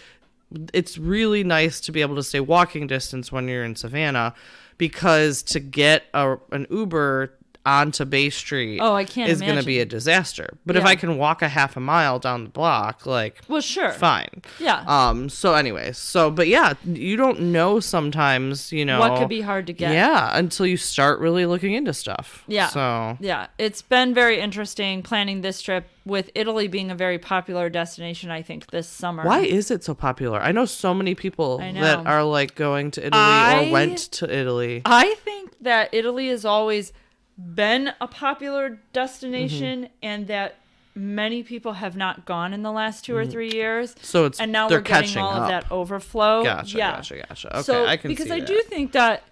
it's really nice to be able to stay walking distance when you're in Savannah, because to get an Uber onto Bay Street is going to be a disaster. But if I can walk a half a mile down the block, like,
well, sure,
fine.
Yeah.
So anyways, but yeah, you don't know sometimes,
what could be hard to get.
Yeah, until you start really looking into stuff.
Yeah.
So
yeah, it's been very interesting planning this trip, with Italy being a very popular destination, I think, this summer.
Why is it so popular? I know so many people that are like going to Italy or went to Italy.
I think that Italy has always been a popular destination, and that many people have not gone in the last 2 or 3 years.
So
and now we're getting all of that overflow.
Gotcha. Okay,
so,
I can see that.
because I do think that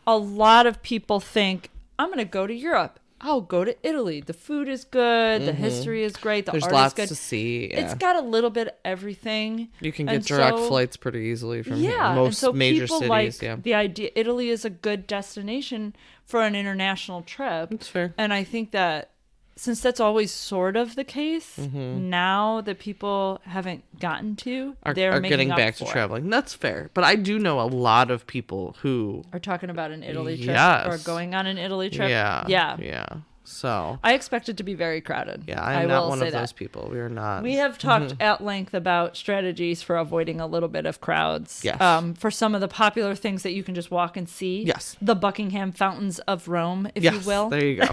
a lot of people think, I'm going to go to Europe. I'll go to Italy. The food is good. The history is great. The art is good.
There's lots to see. Yeah.
It's got a little bit of everything.
You can get direct flights pretty easily from most major cities.
Like the idea, Italy is a good destination for an international trip.
That's fair.
And I think that since that's always sort of the case, now that people haven't gotten to, they're
getting back to traveling. That's fair. But I do know a lot of people who
are talking about an Italy trip or going on an Italy trip.
Yeah. So
I expect it to be very crowded.
Yeah, I'm not one of those people. We are not.
We have talked at length about strategies for avoiding a little bit of crowds.
Yes.
For some of the popular things that you can just walk and see.
Yes.
The Buckingham Fountains of Rome, if you will.
There you go.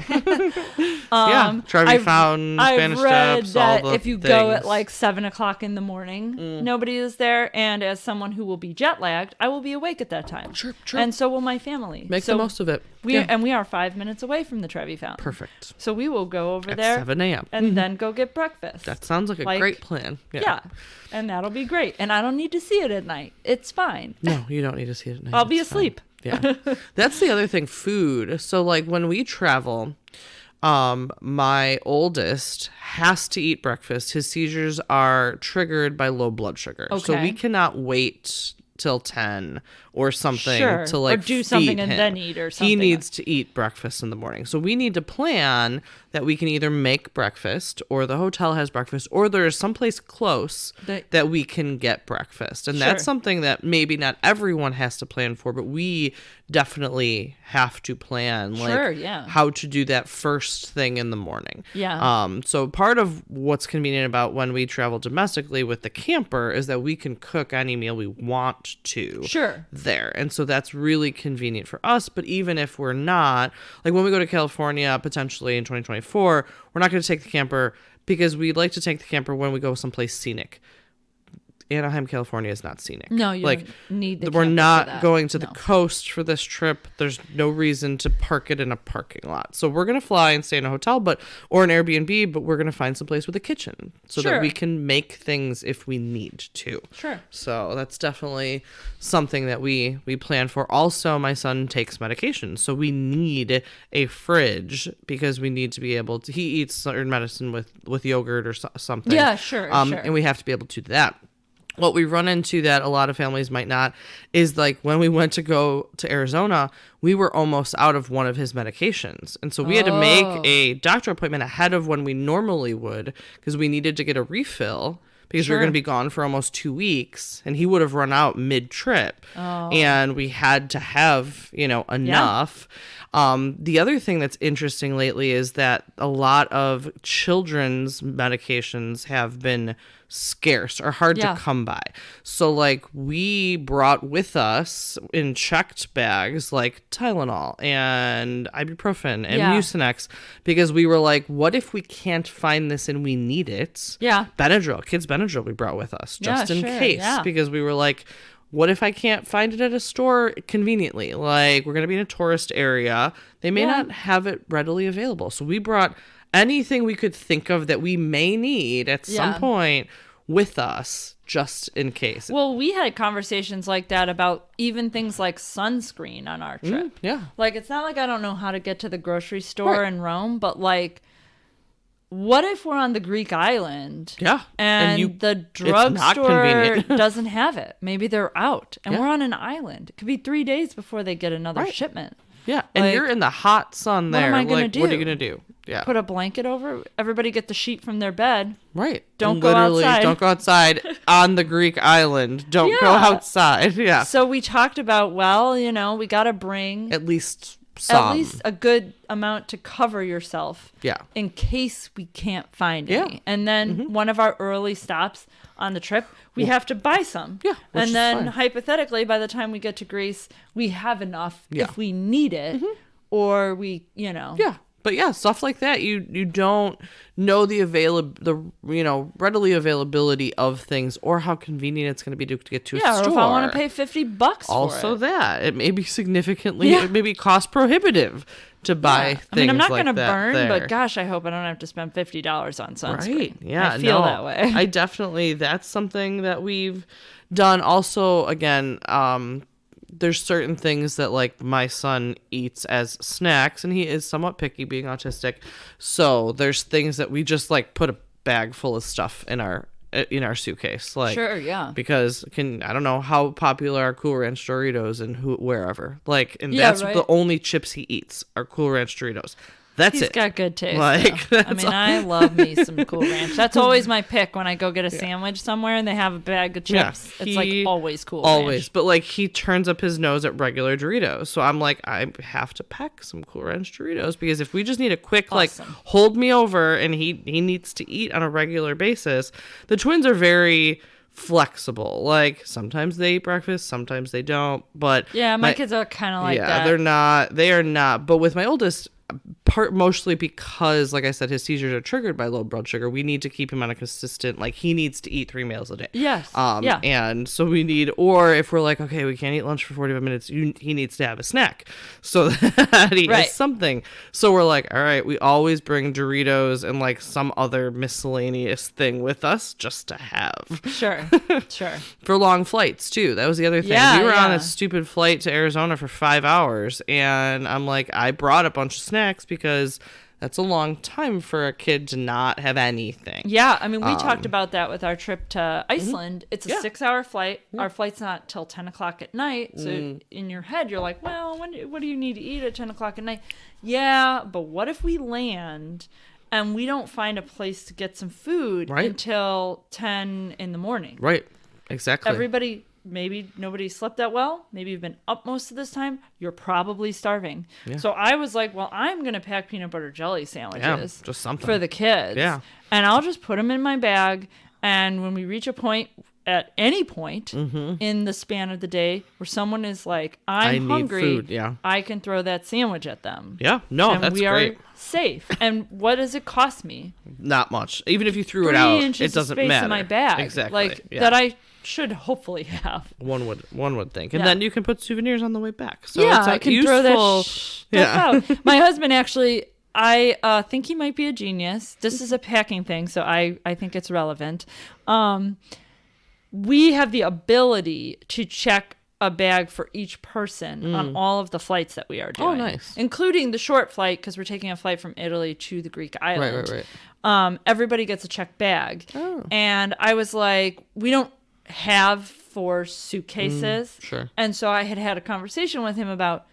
Trevi Fountain, Spanish
I've read
Steps,
that
all the
if you go at
things.
like 7 o'clock in the morning, nobody is there. And as someone who will be jet lagged, I will be awake at that time.
Sure.
And so will my family.
Make the most of it.
And we are 5 minutes away from the Trevi Fountain.
Perfect.
So we will go over
At
there
7 a.m.
and then go get breakfast.
That sounds like a great plan.
Yeah. And that'll be great. And I don't need to see it at night. It's fine.
No, you don't need to see it at night.
I'll be
It's
asleep.
fine. Yeah. That's the other thing, food. So like when we travel, my oldest has to eat breakfast. His seizures are triggered by low blood sugar. So
Okay.
we cannot wait till 10 or something
Sure.
to like
or do something
feed
and
him.
then eat or something.
He needs to eat breakfast in the morning. So we need to plan that we can either make breakfast or the hotel has breakfast or there's someplace close that we can get breakfast. And that's
Sure.
something that maybe not everyone has to plan for, but we definitely have to plan
Sure, yeah.
how to do that first thing in the morning.
Yeah.
So part of what's convenient about when we travel domestically with the camper is that we can cook any meal we want to.
Sure.
There. And so that's really convenient for us. But even if we're not, like when we go to California, potentially in 2024, we're not going to take the camper because we'd like to take the camper when we go someplace scenic. Anaheim, California is not scenic.
No, you don't need the
We're
camper for
not
that.
going to the
No.
coast for this trip. There's no reason to park it in a parking lot. So we're going to fly and stay in a hotel or an Airbnb, but we're going to find some place with a kitchen so that
Sure.
we can make things if we need to.
Sure.
So that's definitely something that we plan for. Also, my son takes medication, so we need a fridge because we need to be able to. He eats certain medicine with yogurt or something.
Yeah, sure, sure.
And we have to be able to do that. What we run into that a lot of families might not is like when we went to go to Arizona, we were almost out of one of his medications. And so we had to make a doctor appointment ahead of when we normally would because we needed to get a refill because we were going to be gone for almost 2 weeks and he would have run out mid-trip. And we had to have, enough. The other thing that's interesting lately is that a lot of children's medications have been scarce or hard to come by. So like we brought with us in checked bags like Tylenol and ibuprofen and Mucinex because we were like, what if we can't find this and we need it?
Yeah.
Benadryl, kids Benadryl we brought with us just in case because we were like, what if I can't find it at a store conveniently? Like, we're going to be in a tourist area. They may not have it readily available. So we brought anything we could think of that we may need at some point with us just in case.
Well, we had conversations like that about even things like sunscreen on our trip. Like, it's not like I don't know how to get to the grocery store in Rome, but like, what if we're on the Greek island? And the drugstore doesn't have it? Maybe they're out and we're on an island. It could be 3 days before they get another shipment.
Yeah. And you're in the hot sun there.
What am I going to do?
What are you going to do? Yeah.
Put a blanket over? Everybody get the sheet from their bed.
Right.
Don't go outside.
Don't go outside on the Greek island. Don't go outside. Yeah.
So we talked about, we got to bring
at least
a good amount to cover yourself.
Yeah.
In case we can't find any. And then one of our early stops on the trip, we have to buy some.
Yeah.
And then hypothetically, by the time we get to Greece, we have enough if we need it or we.
Yeah. But yeah, stuff like that, you don't know the readily availability of things or how convenient it's going to be to get to a store.
Yeah, or if I want to pay $50 for it.
Also that. It may be significantly, it may be cost prohibitive to buy things.
I mean, I'm not
going to
burn,
there.
but gosh, I hope I don't have to spend $50 on sunscreen.
Right. Yeah.
I feel that way.
I definitely, that's something that we've done. Also, again, there's certain things that like my son eats as snacks and he is somewhat picky being autistic. So there's things that we just like put a bag full of stuff in our suitcase. Like,
sure, yeah.
Because I don't know how popular are Cool Ranch Doritos and wherever. Like, and that's the only chips he eats are Cool Ranch Doritos. That's
He's
it.
got good taste.
Like,
I mean, I love me some Cool Ranch. That's always my pick when I go get a sandwich somewhere and they have a bag of chips. It's like always Cool Ranch.
But like he turns up his nose at regular Doritos. So I'm like, I have to pack some Cool Ranch Doritos because if we just need a quick like hold me over and he needs to eat on a regular basis, the twins are very flexible. Like sometimes they eat breakfast, sometimes they don't. But
yeah, my kids are kind of like that.
They are not. But with my oldest, mostly because, like I said, his seizures are triggered by low blood sugar. We need to keep him on a consistent, like he needs to eat 3 meals a day.
Yes.
And so we need, or if we're like, okay, we can't eat lunch for 45 minutes, he needs to have a snack so that he has something. So we're like, all right, we always bring Doritos and like some other miscellaneous thing with us just to have.
Sure.
For long flights too. That was the other thing.
Yeah,
we were on a stupid flight to Arizona for 5 hours, and I'm like, I brought a bunch of snacks because that's a long time for a kid to not have anything.
Yeah, I mean, we talked about that with our trip to Iceland. It's a 6-hour flight. Our flight's not till 10 o'clock at night. So in your head, you're like, well, what do you need to eat at 10 o'clock at night? Yeah, but what if we land and we don't find a place to get some food until 10 in the morning?
Right, exactly.
Maybe nobody slept that well. Maybe you've been up most of this time. You're probably starving. Yeah. So I was like, well, I'm going to pack peanut butter jelly sandwiches
just something
for the kids. Yeah. And I'll just put them in my bag. And when we reach a point, at any point in the span of the day where someone is like, I'm hungry,
need food.
I can throw that sandwich at them.
Yeah. No,
and
that's
we
great.
Are safe. And what does it cost me?
Not much. Even if you threw it out, it doesn't
space
matter.
In my bag.
Exactly.
Like that I should hopefully have.
One would think. And then you can put souvenirs on the way back. So
yeah,
it's
I can
useful.
Throw that stuff out. My husband actually, I think he might be a genius. This is a packing thing, so I think it's relevant. We have the ability to check a bag for each person on all of the flights that we are doing.
Oh, nice.
Including the short flight, because we're taking a flight from Italy to the Greek island.
Right.
Everybody gets a checked bag. Oh. And I was like, we don't have 4 suitcases.
Sure.
And so I had a conversation with him about,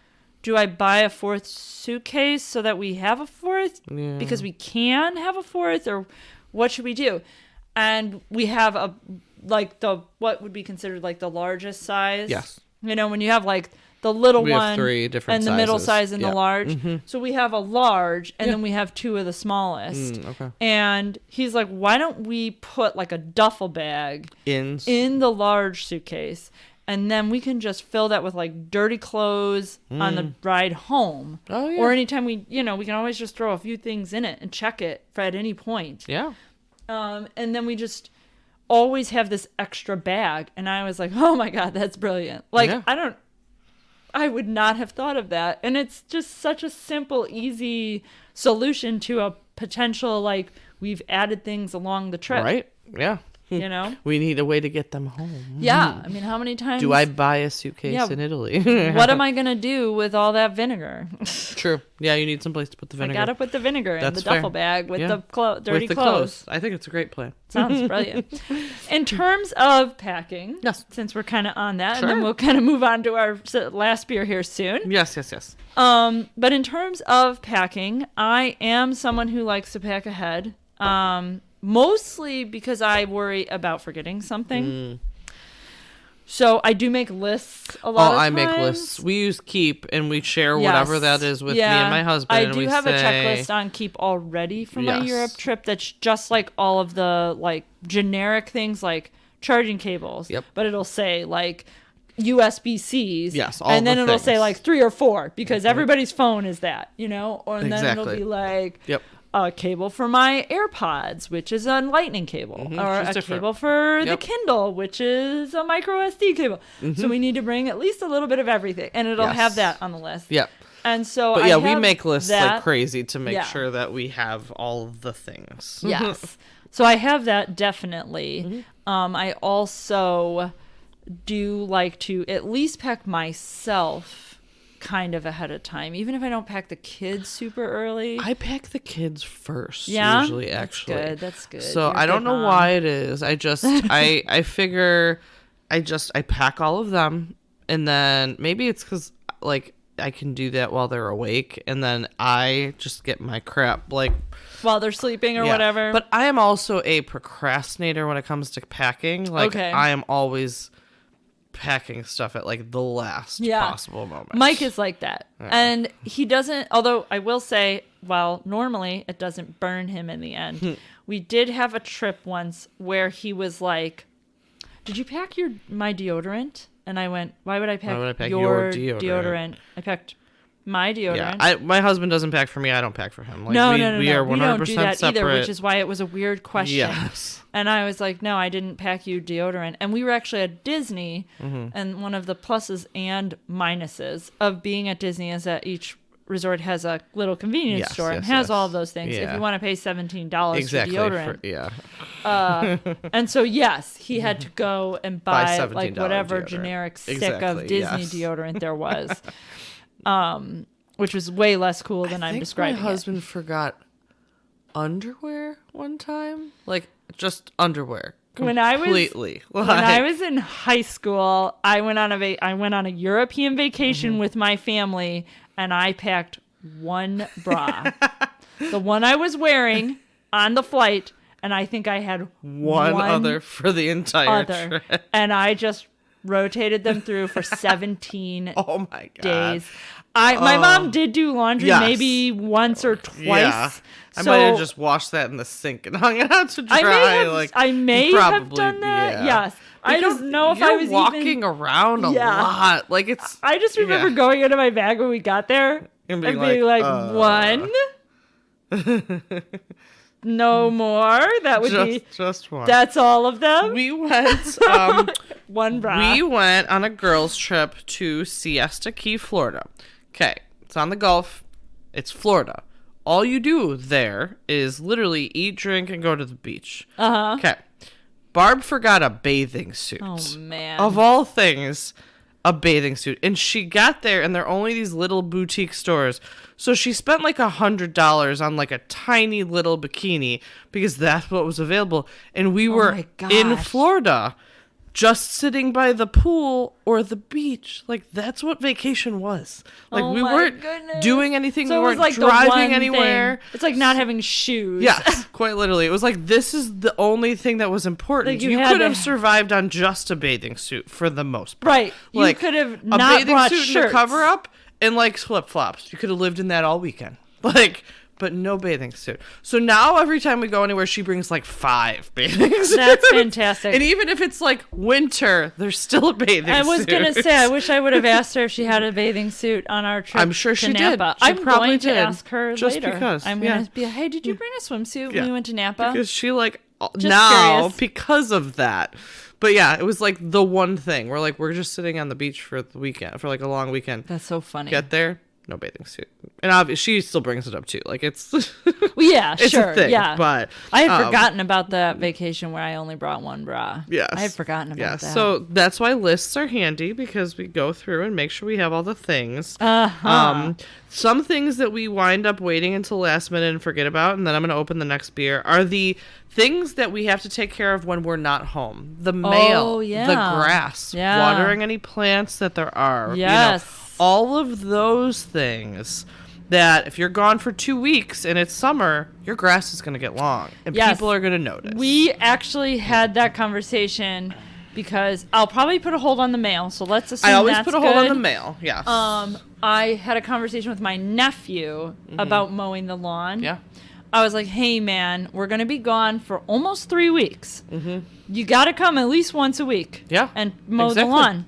do I buy a 4th suitcase so that we have a 4th? Yeah. Because we can have a 4th, or what should we do? And we have what would be considered like the largest size.
Yes.
You know, when you have like the little
we
one
have 3 different
and
sizes.
the middle size and the large.
Mm-hmm.
So we have a large and then we have 2 of the smallest.
Okay.
And he's like, why don't we put like a duffel bag in the large suitcase, and then we can just fill that with like dirty clothes on the ride home.
Oh, yeah.
Or anytime we can always just throw a few things in it and check it for at any point.
Yeah.
And then we just always have this extra bag. And I was like, oh my God, that's brilliant. Like, I would not have thought of that. And it's just such a simple, easy solution to a potential, like, we've added things along the trip.
Right. Yeah.
You know?
We need a way to get them home.
Yeah. I mean, how many times
do I buy a suitcase in Italy?
What am I going to do with all that vinegar?
True. Yeah, you need someplace to put the vinegar.
I got to put the vinegar in the duffel bag with the dirty
with the
clothes.
I think it's a great plan.
Sounds brilliant. In terms of packing, since we're kind of on that, and then we'll kind of move on to our last beer here soon.
Yes.
But in terms of packing, I am someone who likes to pack ahead. Mostly because I worry about forgetting something. So I do make lists a lot of times.
I make lists. We use Keep, and we share whatever that is with me and my husband.
I do have a checklist on Keep already for my Europe trip that's just like all of the like generic things like charging cables.
Yep.
But it'll say like USB-Cs.
Yes, all
and then
the
it'll
things.
say like 3 or 4 because everybody's phone is that, you know? Or and then it'll be like a cable for my AirPods, which is a lightning cable, or a cable for the Kindle, which is a micro SD cable. So we need to bring at least a little bit of everything, and it'll have that on the list.
Yep.
And so
we make lists like crazy to make sure that we have all of the things.
Yes. So I have that definitely. I also do like to at least pack myself kind of ahead of time, even if I don't pack the kids super early.
I pack the kids first usually. Actually,
that's good.
So
You're
I don't know
mom.
why it is. I just I figure I pack all of them, and then maybe it's because like I can do that while they're awake, and then I just get my crap like
while they're sleeping or whatever.
But I am also a procrastinator when it comes to packing. Like I am always packing stuff at like the last possible moment.
Mike is like that. And he doesn't, although I will say, while normally it doesn't burn him in the end, we did have a trip once where he was like, did you pack my deodorant? And I went, why would I pack your deodorant? I packed my deodorant.
Yeah, my husband doesn't pack for me. I don't pack for him. Like,
no.
We are 100%
we don't do that
separate.
either, which is why it was a weird question.
Yes.
And I was like, no, I didn't pack you deodorant. And we were actually at Disney, and one of the pluses and minuses of being at Disney is that each resort has a little convenience store and has all of those things. If you want to pay $17 for deodorant. And so, yes, he had to go and buy like whatever
deodorant.
Generic stick of Disney deodorant there was, which was way less cool than I'm describing.
My husband forgot underwear one time, like just underwear. When I
was in high school, I went on a European vacation with my family, and I packed one bra, the one I was wearing on the flight, and I think I had one
other for the entire trip,
and I just rotated them through for 17
oh my God.
days. My mom did do laundry maybe once or twice.
Yeah. I might have just washed that in the sink and hung it out to dry.
I may have done that.
Yeah.
Yes. I don't know if I was
walking around a lot. Like it's.
I just remember going into my bag when we got there and being like one. No more. That would be
just one.
That's all of them.
We went
one bra.
We went on a girls' trip to Siesta Key, Florida. Okay, it's on the Gulf. It's Florida. All you do there is literally eat, drink, and go to the beach. Okay. Barb forgot a bathing suit.
Oh, man.
Of all things, a bathing suit. And she got there, and there are only these little boutique stores. So she spent like $100 on like a tiny little bikini because that's what was available. And we were in Florida, just sitting by the pool or the beach. Like, that's what vacation was. Like, we weren't doing anything.
So
we weren't
like
driving anywhere.
It's like not having shoes.
Yes, quite literally. It was like, this is the only thing that was important.
Like
you could have survived on just a bathing suit for the most part.
Right.
Like,
you could have not brought
suit
shirts.
And a cover up and like flip-flops. You could have lived in that all weekend. Like, but no bathing suit. So now every time we go anywhere, she brings like 5 bathing suits.
That's fantastic.
And even if it's like winter, there's still a bathing suit.
I was going to say, I wish I would have asked her if she had a bathing suit on our trip.
I'm sure she
Napa.
did.
I'm probably going to ask her
just
later.
Because.
I'm going to be like, hey, did you bring a swimsuit when we went to Napa?
Because she like,
just
now,
curious.
because of that. But yeah, it was like the one thing. We're just sitting on the beach for the weekend, for like a long weekend.
That's so funny.
Get there. No bathing suit. And obviously she still brings it up too. Like it's
well, yeah,
it's
sure.
a thing,
yeah.
But
I had forgotten about that vacation where I only brought one bra.
Yes.
I had forgotten about that.
So that's why lists are handy because we go through and make sure we have all the things. Some things that we wind up waiting until last minute and forget about, and then I'm gonna open the next beer, are the things that we have to take care of when we're not home. The mail, the grass, watering any plants that there are.
Yes.
You know, all of those things that if you're gone for 2 weeks and it's summer, your grass is going to get long and people are going to notice.
We actually had that conversation because I'll probably put a hold on the mail. So let's assume
I always
that's
put a hold on
good.
the mail. Yes.
I had a conversation with my nephew about mowing the lawn.
Yeah.
I was like, hey, man, we're going to be gone for almost 3 weeks. You got to come at least once a week and mow the lawn.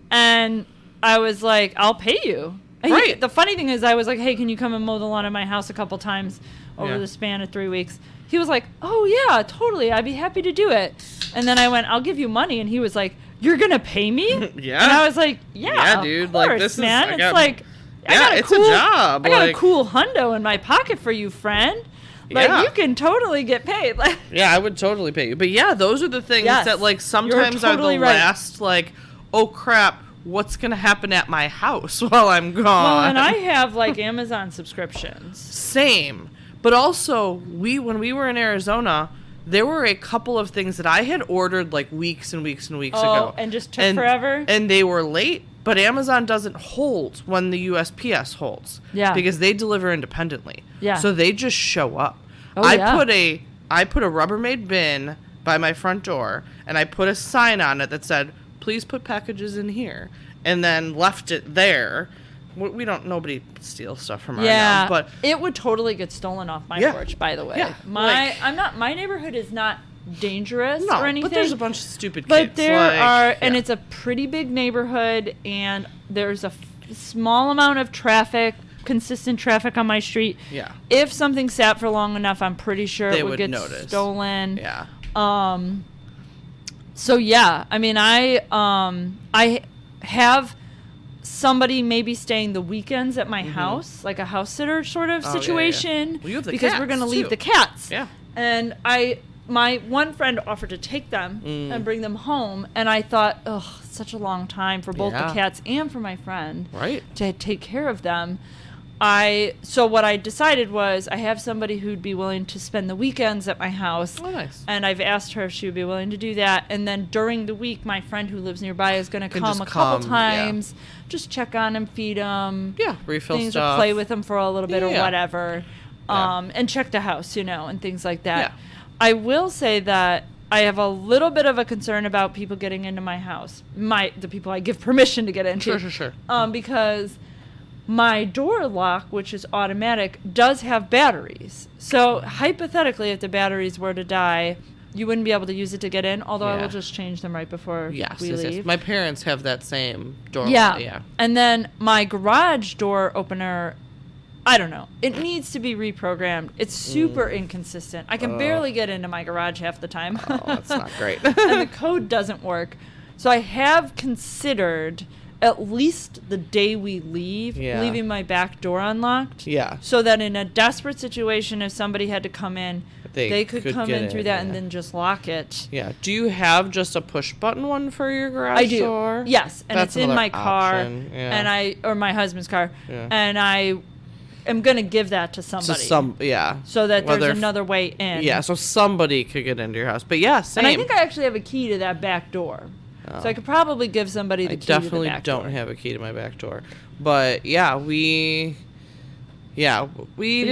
And I was like, I'll pay you.
Right.
The funny thing is I was like, hey, can you come and mow the lawn at my house a couple times over the span of 3 weeks? He was like, oh, yeah, totally. I'd be happy to do it. And then I went, I'll give you money. And he was like, you're going to pay me?
Yeah.
And I was like, yeah,
dude.
Of course,
like, this
man.
is,
It's like,
it's a job.
I got a cool hundo in my pocket for you, friend. Like, you can totally get paid.
Yeah, I would totally pay you. But yeah, those are the things that like sometimes
totally
are the last, like, oh, crap. What's going to happen at my house while I'm gone?
Well, and I have, like, Amazon subscriptions.
Same. But also, when we were in Arizona, there were a couple of things that I had ordered, like, weeks and weeks and weeks ago.
And just took forever?
And they were late, But Amazon doesn't hold when the USPS holds.
Yeah.
Because they deliver independently.
Yeah.
So they just show up.
Oh,
I
yeah.
put a Rubbermaid bin by my front door, and I put a sign on it that said, "Please put packages in here," and then left it there. Nobody steals stuff from our house, but
it would totally get stolen off my porch, by the way.
Yeah.
My neighborhood is not dangerous or anything.
But there's a bunch of stupid kids.
But there are, and it's a pretty big neighborhood, and there's a small amount of traffic, consistent traffic on my street.
Yeah.
If something sat for long enough, I'm pretty sure
They
it would
would
get
notice.
stolen.
Yeah.
So yeah, I mean, I have somebody maybe staying the weekends at my house, like a house sitter sort of situation.
Yeah. Well, you have the
because
cats,
we're going to leave
too.
the cats.
Yeah.
And my one friend offered to take them and bring them home, and I thought, such a long time for both the cats and for my friend to take care of them. So what I decided was I have somebody who'd be willing to spend the weekends at my house.
Oh, nice.
And I've asked her if she would be willing to do that. And then during the week, my friend who lives nearby is going to come a couple times, just check on him, feed him.
Yeah, refill
things
stuff.
Or play with him for a little bit or whatever.
Yeah.
And check the house, and things like that.
Yeah.
I will say that I have a little bit of a concern about people getting into my house. The people I give permission to get into.
Sure.
Because my door lock, which is automatic, does have batteries. So hypothetically, if the batteries were to die, you wouldn't be able to use it to get in, although I will just change them right before we leave.
Yes. My parents have that same door.
Yeah. And then my garage door opener, I don't know. It needs to be reprogrammed. It's super inconsistent. I can barely get into my garage half the time.
Oh, that's not great.
And the code doesn't work. So I have considered, at least the day we leave, leaving my back door unlocked.
Yeah.
So that in a desperate situation, if somebody had to come in, they could come in through that and then just lock it.
Yeah. Do you have just a push button one for your garage door?
Yes. And
That's
it's in my
another
car.
option. Yeah.
Or my husband's car.
Yeah.
And I am going to give that to somebody. So that there's another way in.
Yeah. So somebody could get into your house. But yeah, same.
And I think I actually have a key to that back door.
Oh.
So I could probably give somebody the key to the back door.
I definitely don't have a key to my back door. But yeah, you're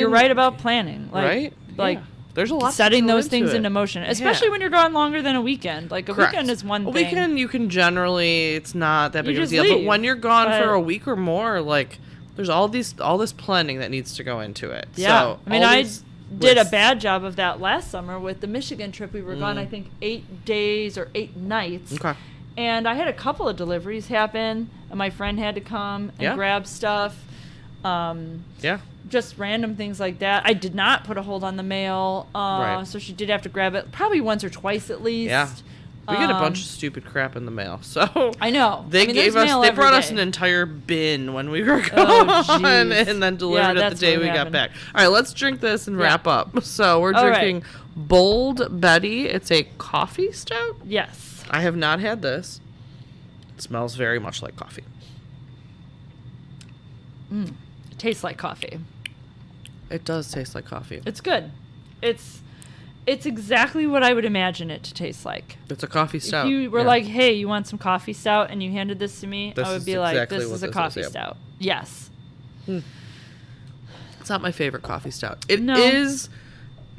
right about planning.
Right?
Like
there's a lot
setting those things
it.
into motion, especially when you're gone longer than a weekend. Like a weekend is one thing.
A weekend you can generally, it's not that big of a deal.
Leave,
but when you're gone for a week or more, like there's all this planning that needs to go into it.
Yeah.
So,
I mean, I did a bad job of that last summer with the Michigan trip. We were gone, I think, 8 days or 8 nights.
Okay.
And I had a couple of deliveries happen, and my friend had to come and grab stuff. Just random things like that. I did not put a hold on the mail, so she did have to grab it probably once or twice at least.
Yeah. We get a bunch of stupid crap in the mail, so
I know.
They brought us an entire bin when we were gone, and then delivered it the day we got back. All right, let's drink this and wrap up. So we're drinking Bold Betty. It's a coffee stout.
Yes.
I have not had this. It smells very much like coffee.
It tastes like coffee.
It does taste like coffee.
It's good. It's exactly what I would imagine it to taste like.
It's a coffee stout.
If you were like, hey, you want some coffee stout, and you handed this to me, I would be like, this is a coffee stout. Yes.
It's not my favorite coffee stout. It is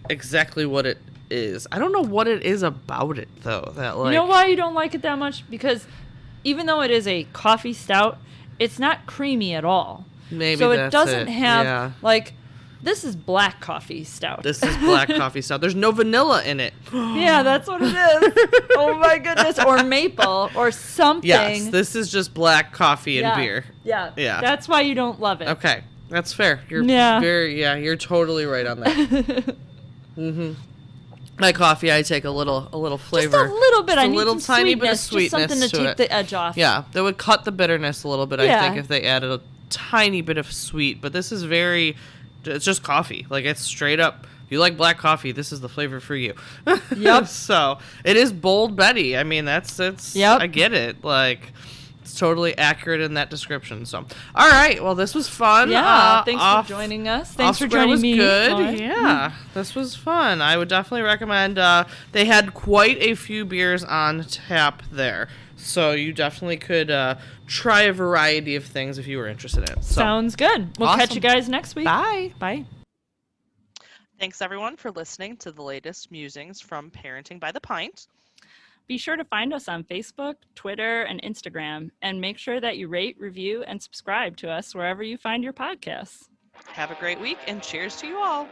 exactly what it is. I don't know what it is about it, though. That
you know why you don't like it that much? Because even though it is a coffee stout, it's not creamy at all.
Maybe
so
that's
it doesn't have this is black coffee stout.
This is black coffee stout. There's no vanilla in it.
Yeah, that's what it is. Oh my goodness. Or maple or something.
Yes, this is just black coffee and beer.
Yeah. That's why you don't love it.
Okay. That's fair. You're you're totally right on that. My coffee, I take a little flavor.
Just a little bit. I need
little
some
tiny
sweetness,
bit of sweetness
just something to take the edge off.
Yeah, that would cut the bitterness a little bit, I think, if they added a tiny bit of sweet. But this is it's just coffee. Like, it's straight up. If you like black coffee, this is the flavor for you.
Yep.
So, it is Bold Betty. I mean, I get it. Like, it's totally accurate in that description. So, all right. Well, this was fun.
Yeah. Thanks for joining us. Thanks for joining me.
Good. Yeah. This was fun. I would definitely recommend. They had quite a few beers on tap there. So you definitely could try a variety of things if you were interested in it. So,
sounds good. We'll catch
awesome.
you guys next week.
Bye.
Bye.
Thanks, everyone, for listening to the latest musings from Parenting by the Pint.
Be sure to find us on Facebook, Twitter, and Instagram, and make sure that you rate, review, and subscribe to us wherever you find your podcasts.
Have a great week, and cheers to you all.